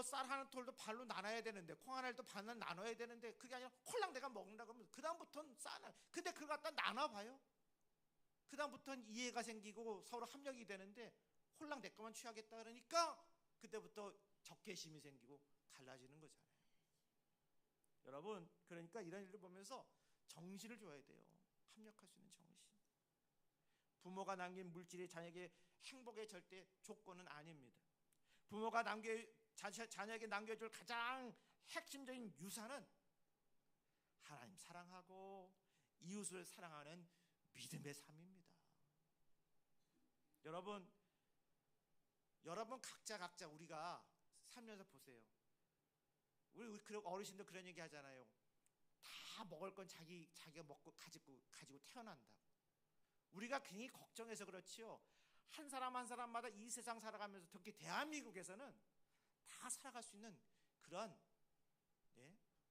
쌀 한 톨도 반로 나눠야 되는데 콩 하나를 또 반은 나눠야 되는데 그게 아니라 홀랑 내가 먹는다 그러면 그 다음부터는 쌀 근데 그걸 갖다 나눠봐요. 그 그다음부터는 이해가 생기고 서로 합력이 되는데 홀랑 내 것만 취하겠다 그러니까 그때부터 적개심이 생기고 갈라지는 거잖아요. 여러분, 그러니까 이런 일을 보면서 정신을 줘야 돼요. 합력할 수 있는 정신. 부모가 남긴 물질이 자녀에게 행복의 절대 조건은 아닙니다. 부모가 자녀에게 남겨줄 가장 핵심적인 유산은 하나님 사랑하고 이웃을 사랑하는 믿음의 삶입니다. 여러분 각자 우리가 살면서 보세요. 우리 어르신들 그런 얘기 하잖아요. 다 먹을 건 자기가 먹고 가지고 태어난다. 우리가 괜히 걱정해서 그렇지요. 한 사람 한 사람마다 이 세상 살아가면서 특히 대한민국에서는 다 살아갈 수 있는 그런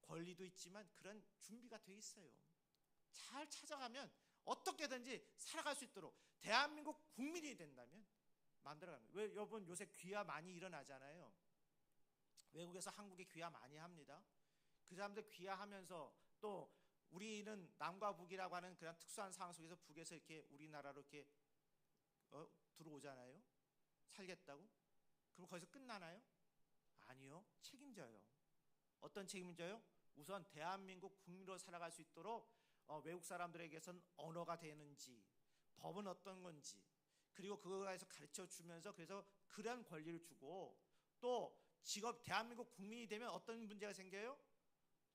권리도 있지만 그런 준비가 돼 있어요. 잘 찾아가면 어떻게든지 살아갈 수 있도록 대한민국 국민이 된다면 만들어가는 거예요. 왜 여러분 요새 귀화 많이 일어나잖아요. 외국에서 한국에 귀화 많이 합니다. 그 사람들 귀화하면서 또 우리는 남과 북이라고 하는 그런 특수한 상황 속에서 북에서 이렇게 우리나라로 이렇게 들어오잖아요. 살겠다고? 그럼 거기서 끝나나요? 아니요. 책임져요. 어떤 책임져요? 우선 대한민국 국민으로 살아갈 수 있도록 외국 사람들에게선 언어가 되는지, 법은 어떤 건지, 그리고 그거에서 가르쳐 주면서 그래서 그런 권리를 주고 또 직업 대한민국 국민이 되면 어떤 문제가 생겨요?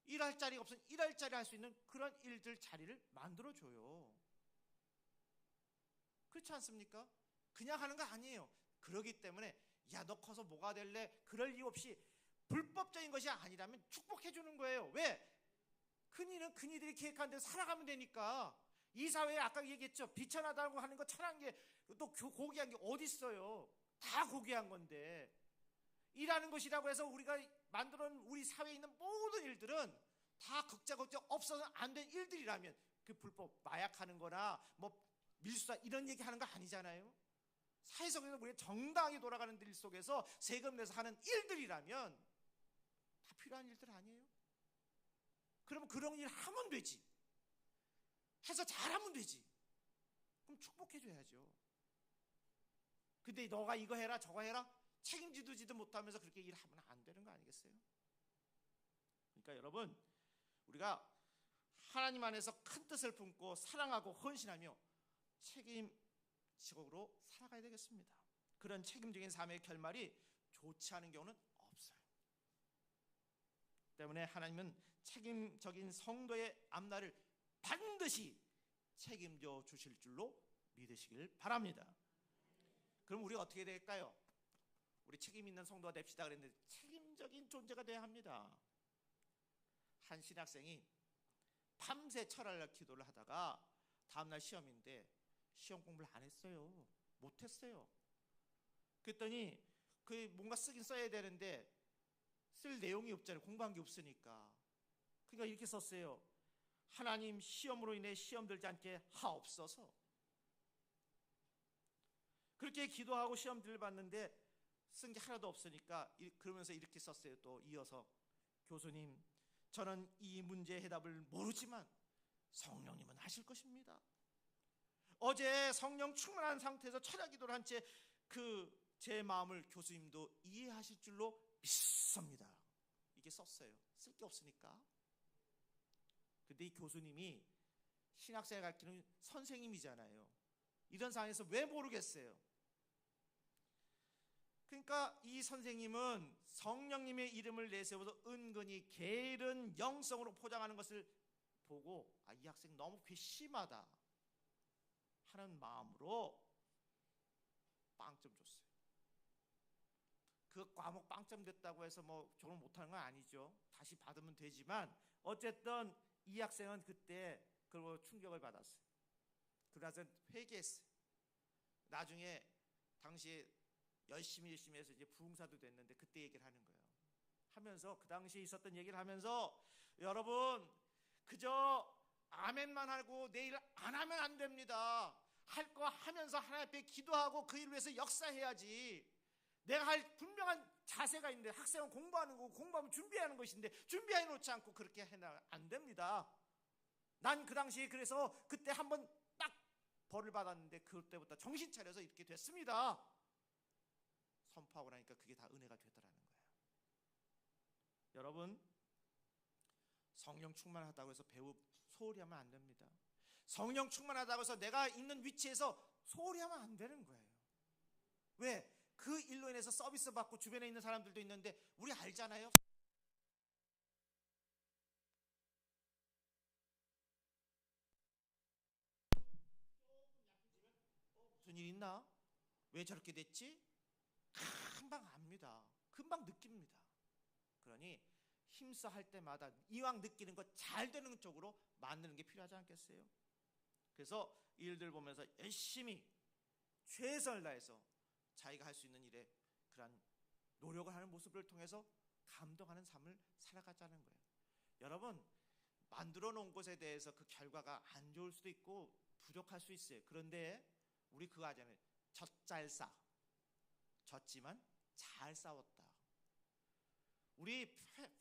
일할 자리가 없으면 일할 자리 할 수 있는 그런 일들 자리를 만들어 줘요. 그렇지 않습니까? 그냥 하는 거 아니에요. 그러기 때문에 야, 너 커서 뭐가 될래? 그럴 이유 없이 불법적인 것이 아니라면 축복해 주는 거예요. 왜? 큰일은 큰이들이 계획한 대로 살아가면 되니까. 이 사회에 아까 얘기했죠. 비천하다고 하는 거 천한 게 또 고귀한 게 어디 있어요? 다 고귀한 건데. 일하는 것이라고 해서 우리가 만들어 놓은 우리 사회에 있는 모든 일들은 다 극자극자 없어서는 안 된 일들이라면 그 불법 마약하는 거나 뭐 밀수다 이런 얘기 하는 거 아니잖아요. 사회적으로 우리가 정당하게 돌아가는 일 속에서 세금 내서 하는 일들이라면 다 필요한 일들 아니에요? 그러면 그런 일 하면 되지. 해서 잘하면 되지. 그럼 축복해줘야죠. 근데 너가 이거 해라 저거 해라 책임지도 못하면서 그렇게 일하면 안 되는 거 아니겠어요? 그러니까 여러분, 우리가 하나님 안에서 큰 뜻을 품고 사랑하고 헌신하며 책임지고로 살아가야 되겠습니다. 그런 책임적인 삶의 결말이 좋지 않은 경우는 없어요. 때문에 하나님은 책임적인 성도의 앞날을 반드시 책임져 주실 줄로 믿으시길 바랍니다. 그럼 우리가 어떻게 될까요? 우리 책임 있는 성도가 됩시다 그랬는데 책임적인 존재가 돼야 합니다. 한 신학생이 밤새 철학을 기도를 하다가 다음날 시험인데 시험 공부를 안 했어요. 못했어요. 그랬더니 그 뭔가 쓰긴 써야 되는데 쓸 내용이 없잖아요. 공부한 게 없으니까. 그러니까 이렇게 썼어요. 하나님, 시험으로 인해 시험 들지 않게 하옵소서. 그렇게 기도하고 시험들을 봤는데 쓴 게 하나도 없으니까 그러면서 이렇게 썼어요. 또 이어서, 교수님, 저는 이 문제의 해답을 모르지만 성령님은 하실 것입니다. 어제 성령 충만한 상태에서 철야 기도를 한 채 제 마음을 교수님도 이해하실 줄로 믿습니다. 이게 썼어요. 쓸 게 없으니까. 근데 이 교수님이 신학생을 가르치는 선생님이잖아요. 이런 상황에서 왜 모르겠어요? 그러니까 이 선생님은 성령님의 이름을 내세워서 은근히 게으른 영성으로 포장하는 것을 보고 이 학생 너무 괘씸하다 하는 마음으로 빵점 줬어요. 그 과목 빵점 됐다고 해서 뭐 졸업 못하는 건 아니죠. 다시 받으면 되지만 어쨌든 이 학생은 그때 그리고 충격을 받았어요. 그래서 회개했어요. 나중에 당시에 열심히 해서 이제 부흥사도 됐는데 그때 얘기를 하는 거예요. 하면서 그 당시에 있었던 얘기를 하면서 여러분 그저 아멘만 하고 내일 안 하면 안 됩니다. 할 거 하면서 하나님 앞에 기도하고 그 일을 위해서 역사해야지. 내가 할 분명한 자세가 있는데 학생은 공부하는 거고 공부하면 준비하는 것인데 준비해 놓지 않고 그렇게 해나 안 됩니다. 난 그 당시에 그래서 그때 한번 딱 벌을 받았는데 그때부터 정신 차려서 이렇게 됐습니다. 선포하고 나니까 그게 다 은혜가 되더라는 거예요. 여러분, 성령 충만하다고 해서 배우 소홀히 하면 안 됩니다. 성령 충만하다고 해서 내가 있는 위치에서 소홀히 하면 안 되는 거예요. 왜? 그 일로 인해서 서비스 받고 주변에 있는 사람들도 있는데 우리 알잖아요. 무슨 일 있나? 왜 저렇게 됐지? 금방 압니다. 금방 느낍니다. 그러니 힘써 할 때마다 이왕 느끼는 거 잘 되는 쪽으로 만드는 게 필요하지 않겠어요? 그래서 이 일들 보면서 열심히 최선을 다해서 자기가 할 수 있는 일에 그런 노력을 하는 모습을 통해서 감동하는 삶을 살아가자는 거예요. 여러분, 만들어 놓은 것에 대해서 그 결과가 안 좋을 수도 있고 부족할 수 있어요. 그런데 우리 그거 하잖아요. 젖잘싸. 졌지만 잘 싸웠다. 우리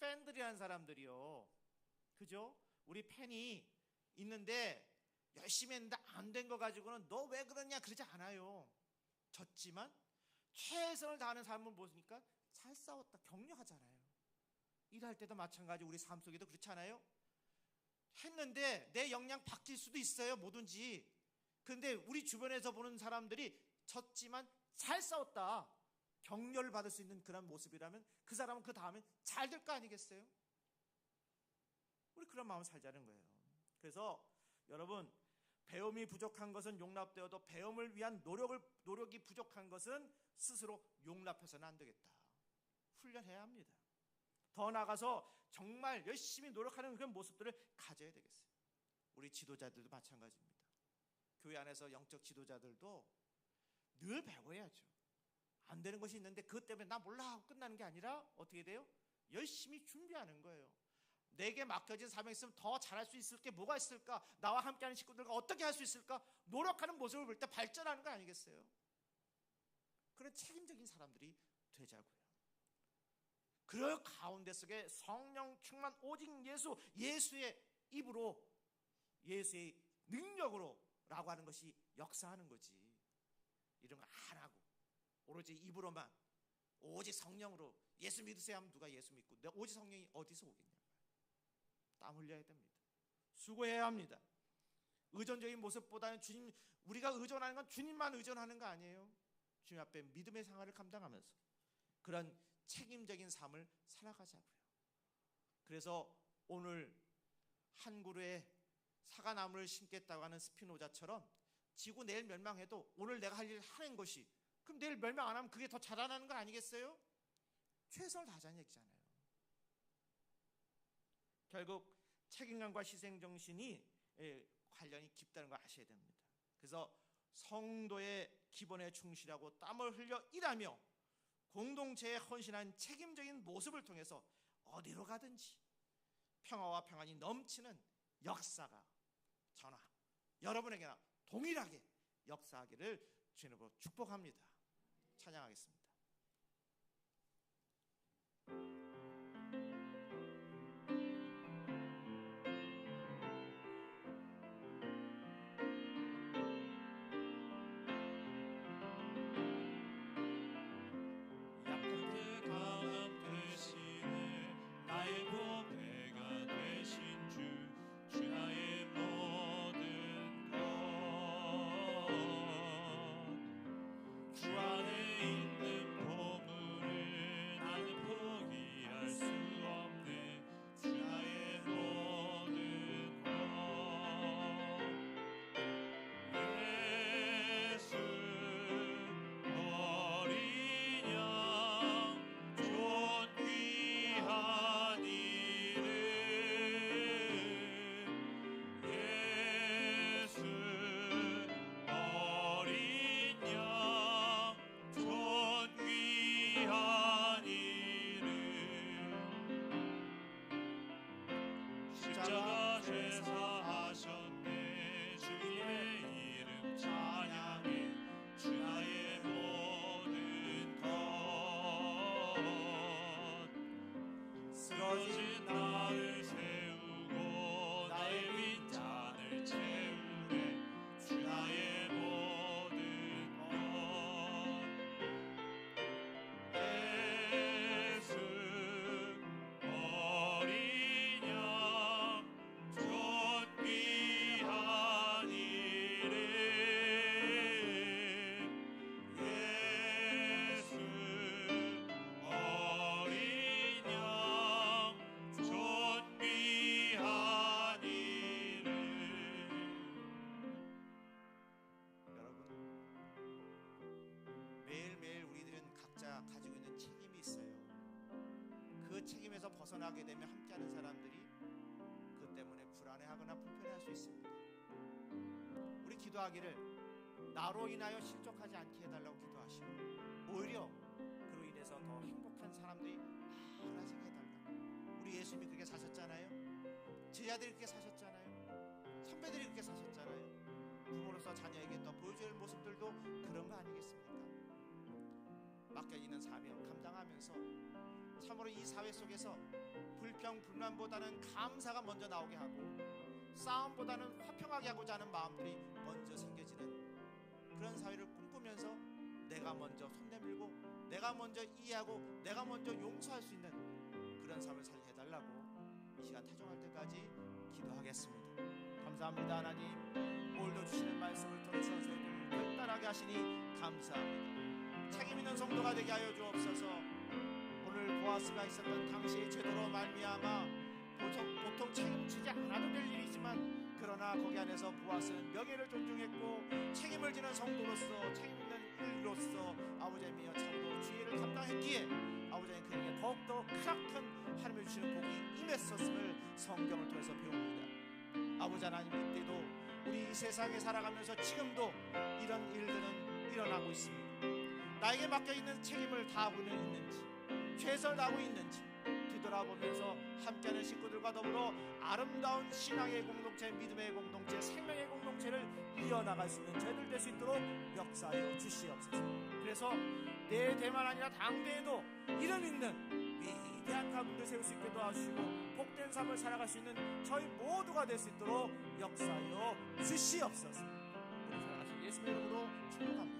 팬들이라는 사람들이요, 그죠? 우리 팬이 있는데 열심히 했는데 안 된 거 가지고는 너 왜 그러냐 그러지 않아요. 졌지만 최선을 다하는 삶을 보니까 잘 싸웠다, 격려하잖아요. 일할 때도 마찬가지, 우리 삶 속에도 그렇지 않아요? 했는데 내 역량 바뀔 수도 있어요, 뭐든지. 근데 우리 주변에서 보는 사람들이 졌지만 잘 싸웠다, 격려를 받을 수 있는 그런 모습이라면 그 사람은 그 다음에 잘 될 거 아니겠어요? 우리 그런 마음 살자는 거예요. 그래서 여러분, 배움이 부족한 것은 용납되어도 배움을 위한 노력이 부족한 것은 스스로 용납해서는 안 되겠다. 훈련해야 합니다. 더 나아가서 정말 열심히 노력하는 그런 모습들을 가져야 되겠어요. 우리 지도자들도 마찬가지입니다. 교회 안에서 영적 지도자들도 늘 배워야죠. 안 되는 것이 있는데 그것 때문에 나 몰라 하고 끝나는 게 아니라 어떻게 돼요? 열심히 준비하는 거예요. 내게 맡겨진 사명이 있으면 더 잘할 수 있을 게 뭐가 있을까? 나와 함께하는 식구들과 어떻게 할 수 있을까? 노력하는 모습을 볼 때 발전하는 거 아니겠어요? 그런 책임적인 사람들이 되자고요. 그 가운데 속에 성령 충만, 오직 예수의 입으로, 예수의 능력으로 라고 하는 것이 역사하는 거지. 이런 거 안 하고 오로지 입으로만 오직 성령으로 예수 믿으세요 하면 누가 예수 믿고, 오직 성령이 어디서 오겠냐. 땀 흘려야 됩니다. 수고해야 합니다. 의존적인 모습보다는 주님, 우리가 의존하는 건 주님만 의존하는 거 아니에요. 주님 앞에 믿음의 생활을 감당하면서 그런 책임적인 삶을 살아가자고요. 그래서 오늘 한 그루의 사과나무를 심겠다고 하는 스피노자처럼 지구 내일 멸망해도 오늘 내가 할 일 하는 것이, 그럼 내일 멸망 안 하면 그게 더 자라나는 거 아니겠어요? 최선을 다하자는 얘기잖아요. 결국 책임감과 희생정신이 관련이 깊다는 걸 아셔야 됩니다. 그래서 성도의 기본에 충실하고 땀을 흘려 일하며 공동체에 헌신한 책임적인 모습을 통해서 어디로 가든지 평화와 평안이 넘치는 역사가 저나 여러분에게나 동일하게 역사하기를 주님으로 축복합니다. 찬양하겠습니다. 주 안에 있는 보물을 나는 포기 책임에서 벗어나게 되면 함께하는 사람들이 그 때문에 불안해하거나 불편해할 수 있습니다. 우리 기도하기를 나로 인하여 실족하지 않게 해달라고 기도하시고, 오히려 그로 인해서 더 행복한 사람들이 많아지게 해달라고. 우리 예수님이 그렇게 사셨잖아요. 제자들이 그렇게 사셨잖아요. 선배들이 그렇게 사셨잖아요. 부모로서 자녀에게 또 보여줄 모습들도 그런 거 아니겠습니까? 맡겨지는 사명 감당하면서 참으로 이 사회 속에서 불평 불만보다는 감사가 먼저 나오게 하고, 싸움보다는 화평하게 하고자 하는 마음들이 먼저 생겨지는 그런 사회를 꿈꾸면서 내가 먼저 손 내밀고, 내가 먼저 이해하고, 내가 먼저 용서할 수 있는 그런 삶을 살게 해달라고 이 시간 타종할 때까지 기도하겠습니다. 감사합니다. 하나님, 오늘도 주시는 말씀을 통해서 저희들을 결단하게 하시니 감사합니다. 책임 있는 성도가 되게 하여 주옵소서. 오늘 보아스가 있었던 당시의 제도로 말미암아 보통 책임지지 않아도 될 일이지만, 그러나 거기 안에서 보아스는 명예를 존중했고 책임을 지는 성도로서, 책임 있는 일로서 아버지여 참으로 주의를 감당했기에 아버지는 그에게 더욱더 크나큰 하나님의 주시는 복이 임했었음을 성경을 통해서 배웁니다. 아버지 하나님, 이때도 우리 이 세상에 살아가면서 지금도 이런 일들은 일어나고 있습니다. 나에게 맡겨있는 책임을 다하고 있는지, 최선을 다하고 있는지 뒤돌아보면서 함께하는 식구들과 더불어 아름다운 신앙의 공동체, 믿음의 공동체, 생명의 공동체를 이어나갈 수 있는 저희들 될 수 있도록 역사하여 주시옵소서. 그래서 내 대만 아니라 당대에도 이름 있는 위대한 가문들 세울 수 있게 도와주시고, 복된 삶을 살아갈 수 있는 저희 모두가 될 수 있도록 역사하여 주시옵소서. 우리 사랑하신 예수의 이름으로 축복합니다.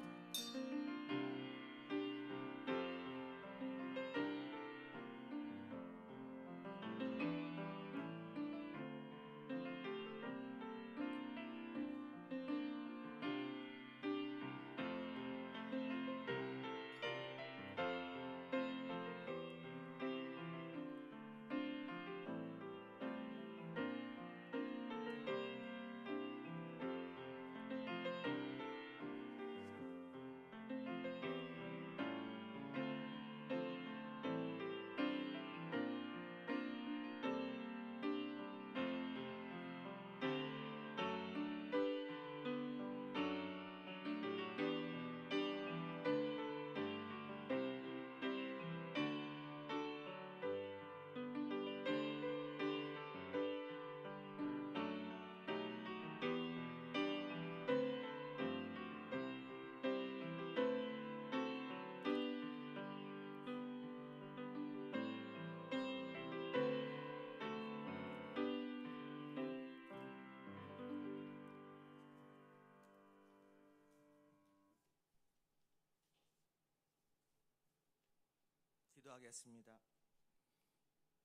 기도하겠습니다.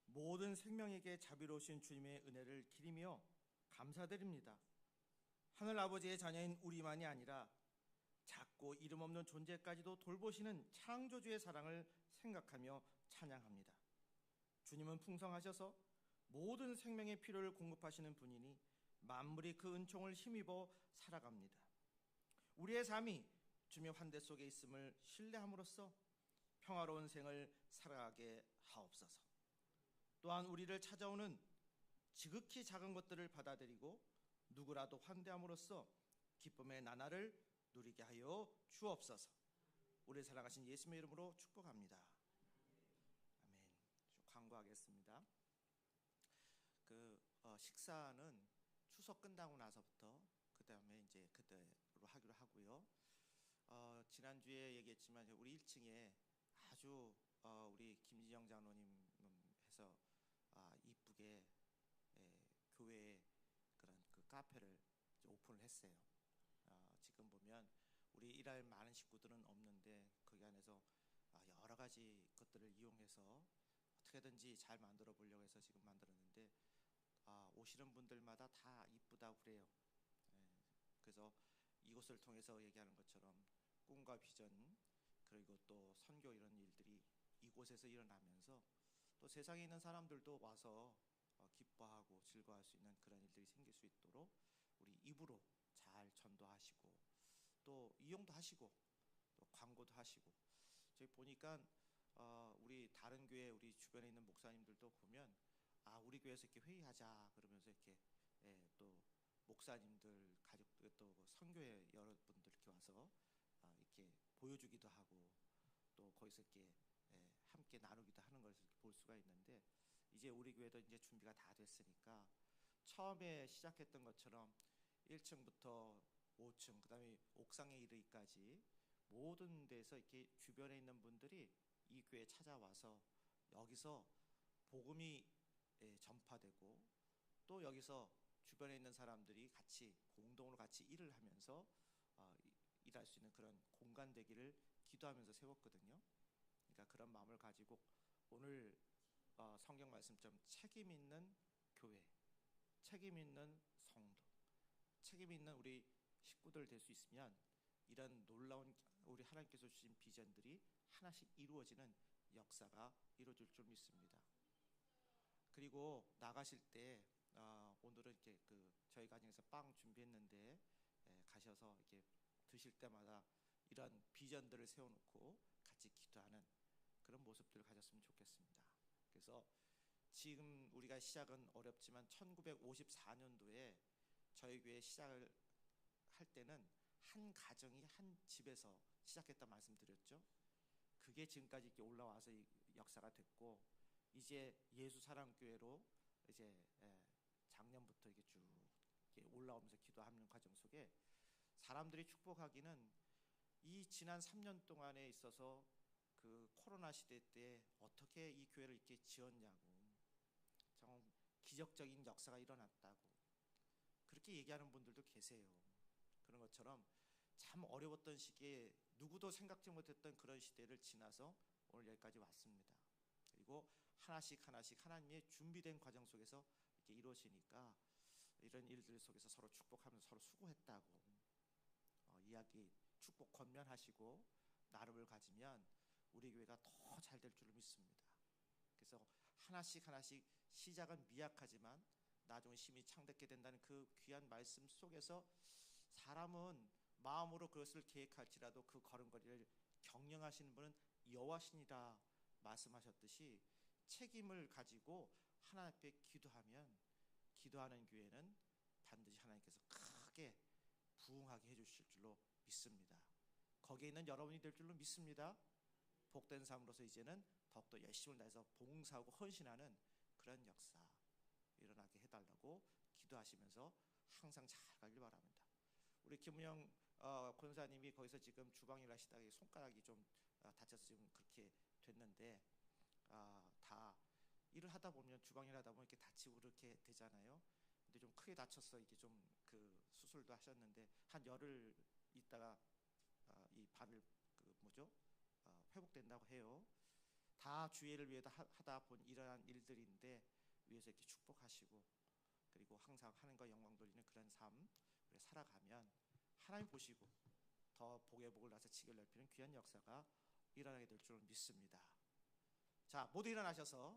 모든 생명에게 자비로우신 주님의 은혜를 기리며 감사드립니다. 하늘 아버지의 자녀인 우리만이 아니라 작고 이름 없는 존재까지도 돌보시는 창조주의 사랑을 생각하며 찬양합니다. 주님은 풍성하셔서 모든 생명의 필요를 공급하시는 분이니 만물이 그 은총을 힘입어 살아갑니다. 우리의 삶이 주님의 환대 속에 있음을 신뢰함으로써 평화로운 생을 살아가게 하옵소서. 또한 우리를 찾아오는 지극히 작은 것들을 받아들이고 누구라도 환대함으로써 기쁨의 나날을 누리게 하여 주옵소서. 우리 사랑하신 예수님의 이름으로 축복합니다. 아멘. 광고하겠습니다. 식사는 추석 끝나고 나서부터 그다음에 이제 그때로 하기로 하고요. 지난주에 얘기했지만 우리 1층에 아주 우리 김진영 장로님 해서 이쁘게 교회에 그런 그 카페를 오픈을 했어요. 지금 보면 우리 일할 많은 식구들은 없는데 거기 안에서 여러 가지 것들을 이용해서 어떻게든지 잘 만들어 보려고 해서 지금 만들었는데 오시는 분들마다 다 이쁘다고 그래요. 그래서 이곳을 통해서 얘기하는 것처럼 꿈과 비전 그리고 또 선교 이런 일들이 이곳에서 일어나면서 또 세상에 있는 사람들도 와서 기뻐하고 즐거워할 수 있는 그런 일들이 생길 수 있도록 우리 입으로 잘 전도하시고 또 이용도 하시고 또 광고도 하시고 저희 보니까 우리 다른 교회 우리 주변에 있는 목사님들도 보면 우리 교회에서 이렇게 회의하자 그러면서 이렇게 또 목사님들 가족들 또 선교회 여러분들 이렇게 와서 이렇게 보여주기도 하고 또 거기서 이렇게 함께 나누기도 하는 것을 볼 수가 있는데, 이제 우리 교회도 이제 준비가 다 됐으니까 처음에 시작했던 것처럼 1층부터 5층 그다음에 옥상에 이르기까지 모든 데서 이렇게 주변에 있는 분들이 이 교회에 찾아와서 여기서 복음이 전파되고 또 여기서 주변에 있는 사람들이 같이 공동으로 같이 일을 하면서 일할 수 있는 그런 공간 되기를 기도하면서 세웠거든요. 그러니까 그런 마음을 가지고 오늘 성경 말씀처럼 책임 있는 교회, 책임 있는 성도, 책임 있는 우리 식구들 될 수 있으면 이런 놀라운 우리 하나님께서 주신 비전들이 하나씩 이루어지는 역사가 이루어질 줄 믿습니다. 그리고 나가실 때 오늘은 이렇게 저희 가정에서 빵 준비했는데 가셔서 이렇게 드실 때마다 이런 비전들을 세워놓고 같이 기도하는 그런 모습들을 가졌으면 좋겠습니다. 그래서 지금 우리가 시작은 어렵지만 1954년도에 저희 교회 시작을 할 때는 한 가정이 한 집에서 시작했다 말씀드렸죠. 그게 지금까지 이렇게 올라와서 이 역사가 됐고, 이제 예수사랑교회로 이제 작년부터 이게 쭉 이렇게 올라오면서 기도하는 과정 속에 사람들이 축복하기는 이 지난 3년 동안에 있어서 그 코로나 시대 때 어떻게 이 교회를 이렇게 지었냐고, 정말 기적적인 역사가 일어났다고 그렇게 얘기하는 분들도 계세요. 그런 것처럼 참 어려웠던 시기에 누구도 생각지 못했던 그런 시대를 지나서 오늘 여기까지 왔습니다. 그리고 하나씩 하나씩 하나님의 준비된 과정 속에서 이렇게 이루어지니까 이런 일들 속에서 서로 축복하면서 서로 수고했다고 이야기 축복 권면하시고 나름을 가지면 우리 교회가 더 잘 될 줄로 믿습니다. 그래서 하나씩 하나씩 시작은 미약하지만 나중에 힘이 창대케 된다는 그 귀한 말씀 속에서 사람은 마음으로 그것을 계획할지라도 그 걸음걸이를 경영하시는 분은 여호와시니라 말씀하셨듯이 책임을 가지고 하나님 앞에 기도하면 기도하는 교회는 반드시 하나님께서 크게 부흥하게 해주실 줄로 믿습니다. 거기에 있는 여러분이 될 줄로 믿습니다. 복된 삶으로서 이제는 더욱더 열심을 다해서 봉사하고 헌신하는 그런 역사 일어나게 해달라고 기도하시면서 항상 잘 가길 바랍니다. 우리 김우영 권사님이 거기서 지금 주방일 하시다가 손가락이 좀 다쳐서 지금 그렇게 됐는데 다 일을 하다 보면 주방일 하다 보면 이렇게 다치고 그렇게 되잖아요. 근데 좀 크게 다쳐서 이게 좀 그 수술도 하셨는데 한 열흘 있다가 이 발을 회복된다고 해요. 다 주의를 위해 하다 본 일어난 일들인데 위에서 이렇게 축복하시고 그리고 항상 하나님과 영광 돌리는 그런 삶 살아가면 하나님 보시고 더 복의 복을 나서 지결 넓히는 귀한 역사가 일어나게 될 줄 믿습니다. 자, 모두 일어나셔서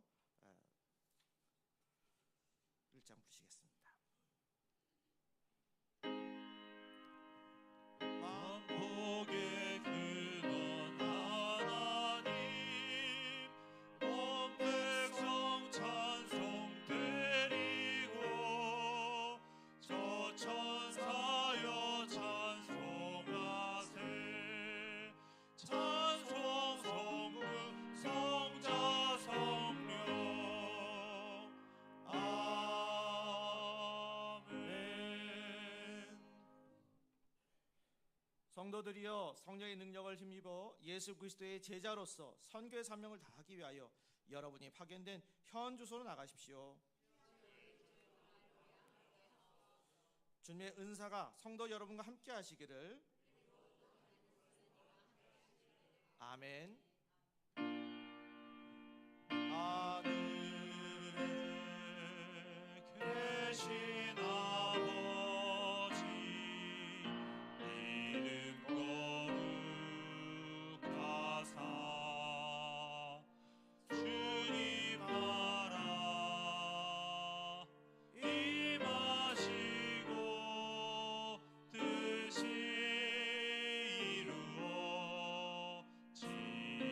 1장 부르시겠습니다. 만복의 근원 하나님, 온 백성 찬송 드리고 저 천사여 찬송하세. 찬송 성부 성자 성령 아멘. 성도들이여, 성령의 능력을 힘입어 예수 그리스도의 제자로서 선교의 사명을 다하기 위하여 여러분이 파견된 현 주소로 나가십시오. 주님의 은사가 성도 여러분과 함께 하시기를. 아멘. 하늘에 계신 아버지, 이름 거룩하사 주님 나라 임하시고 뜻이 이루어지이다.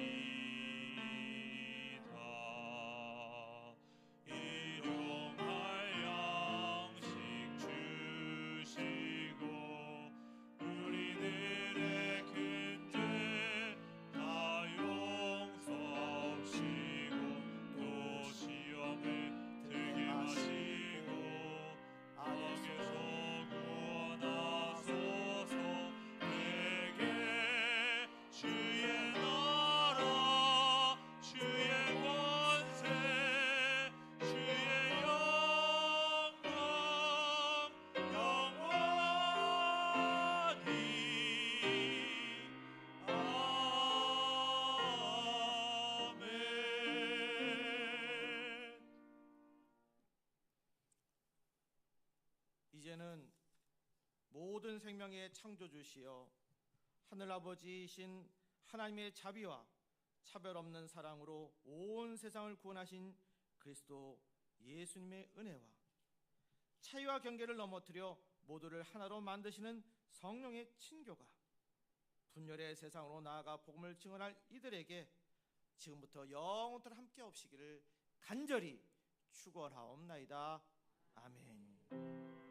모든 생명의 창조주시여 하늘아버지이신 하나님의 자비와 차별 없는 사랑으로 온 세상을 구원하신 그리스도 예수님의 은혜와 차이와 경계를 넘어뜨려 모두를 하나로 만드시는 성령의 친교가 분열의 세상으로 나아가 복음을 증언할 이들에게 지금부터 영원토록 함께 없이기를 간절히 축원하옵나이다. 아멘.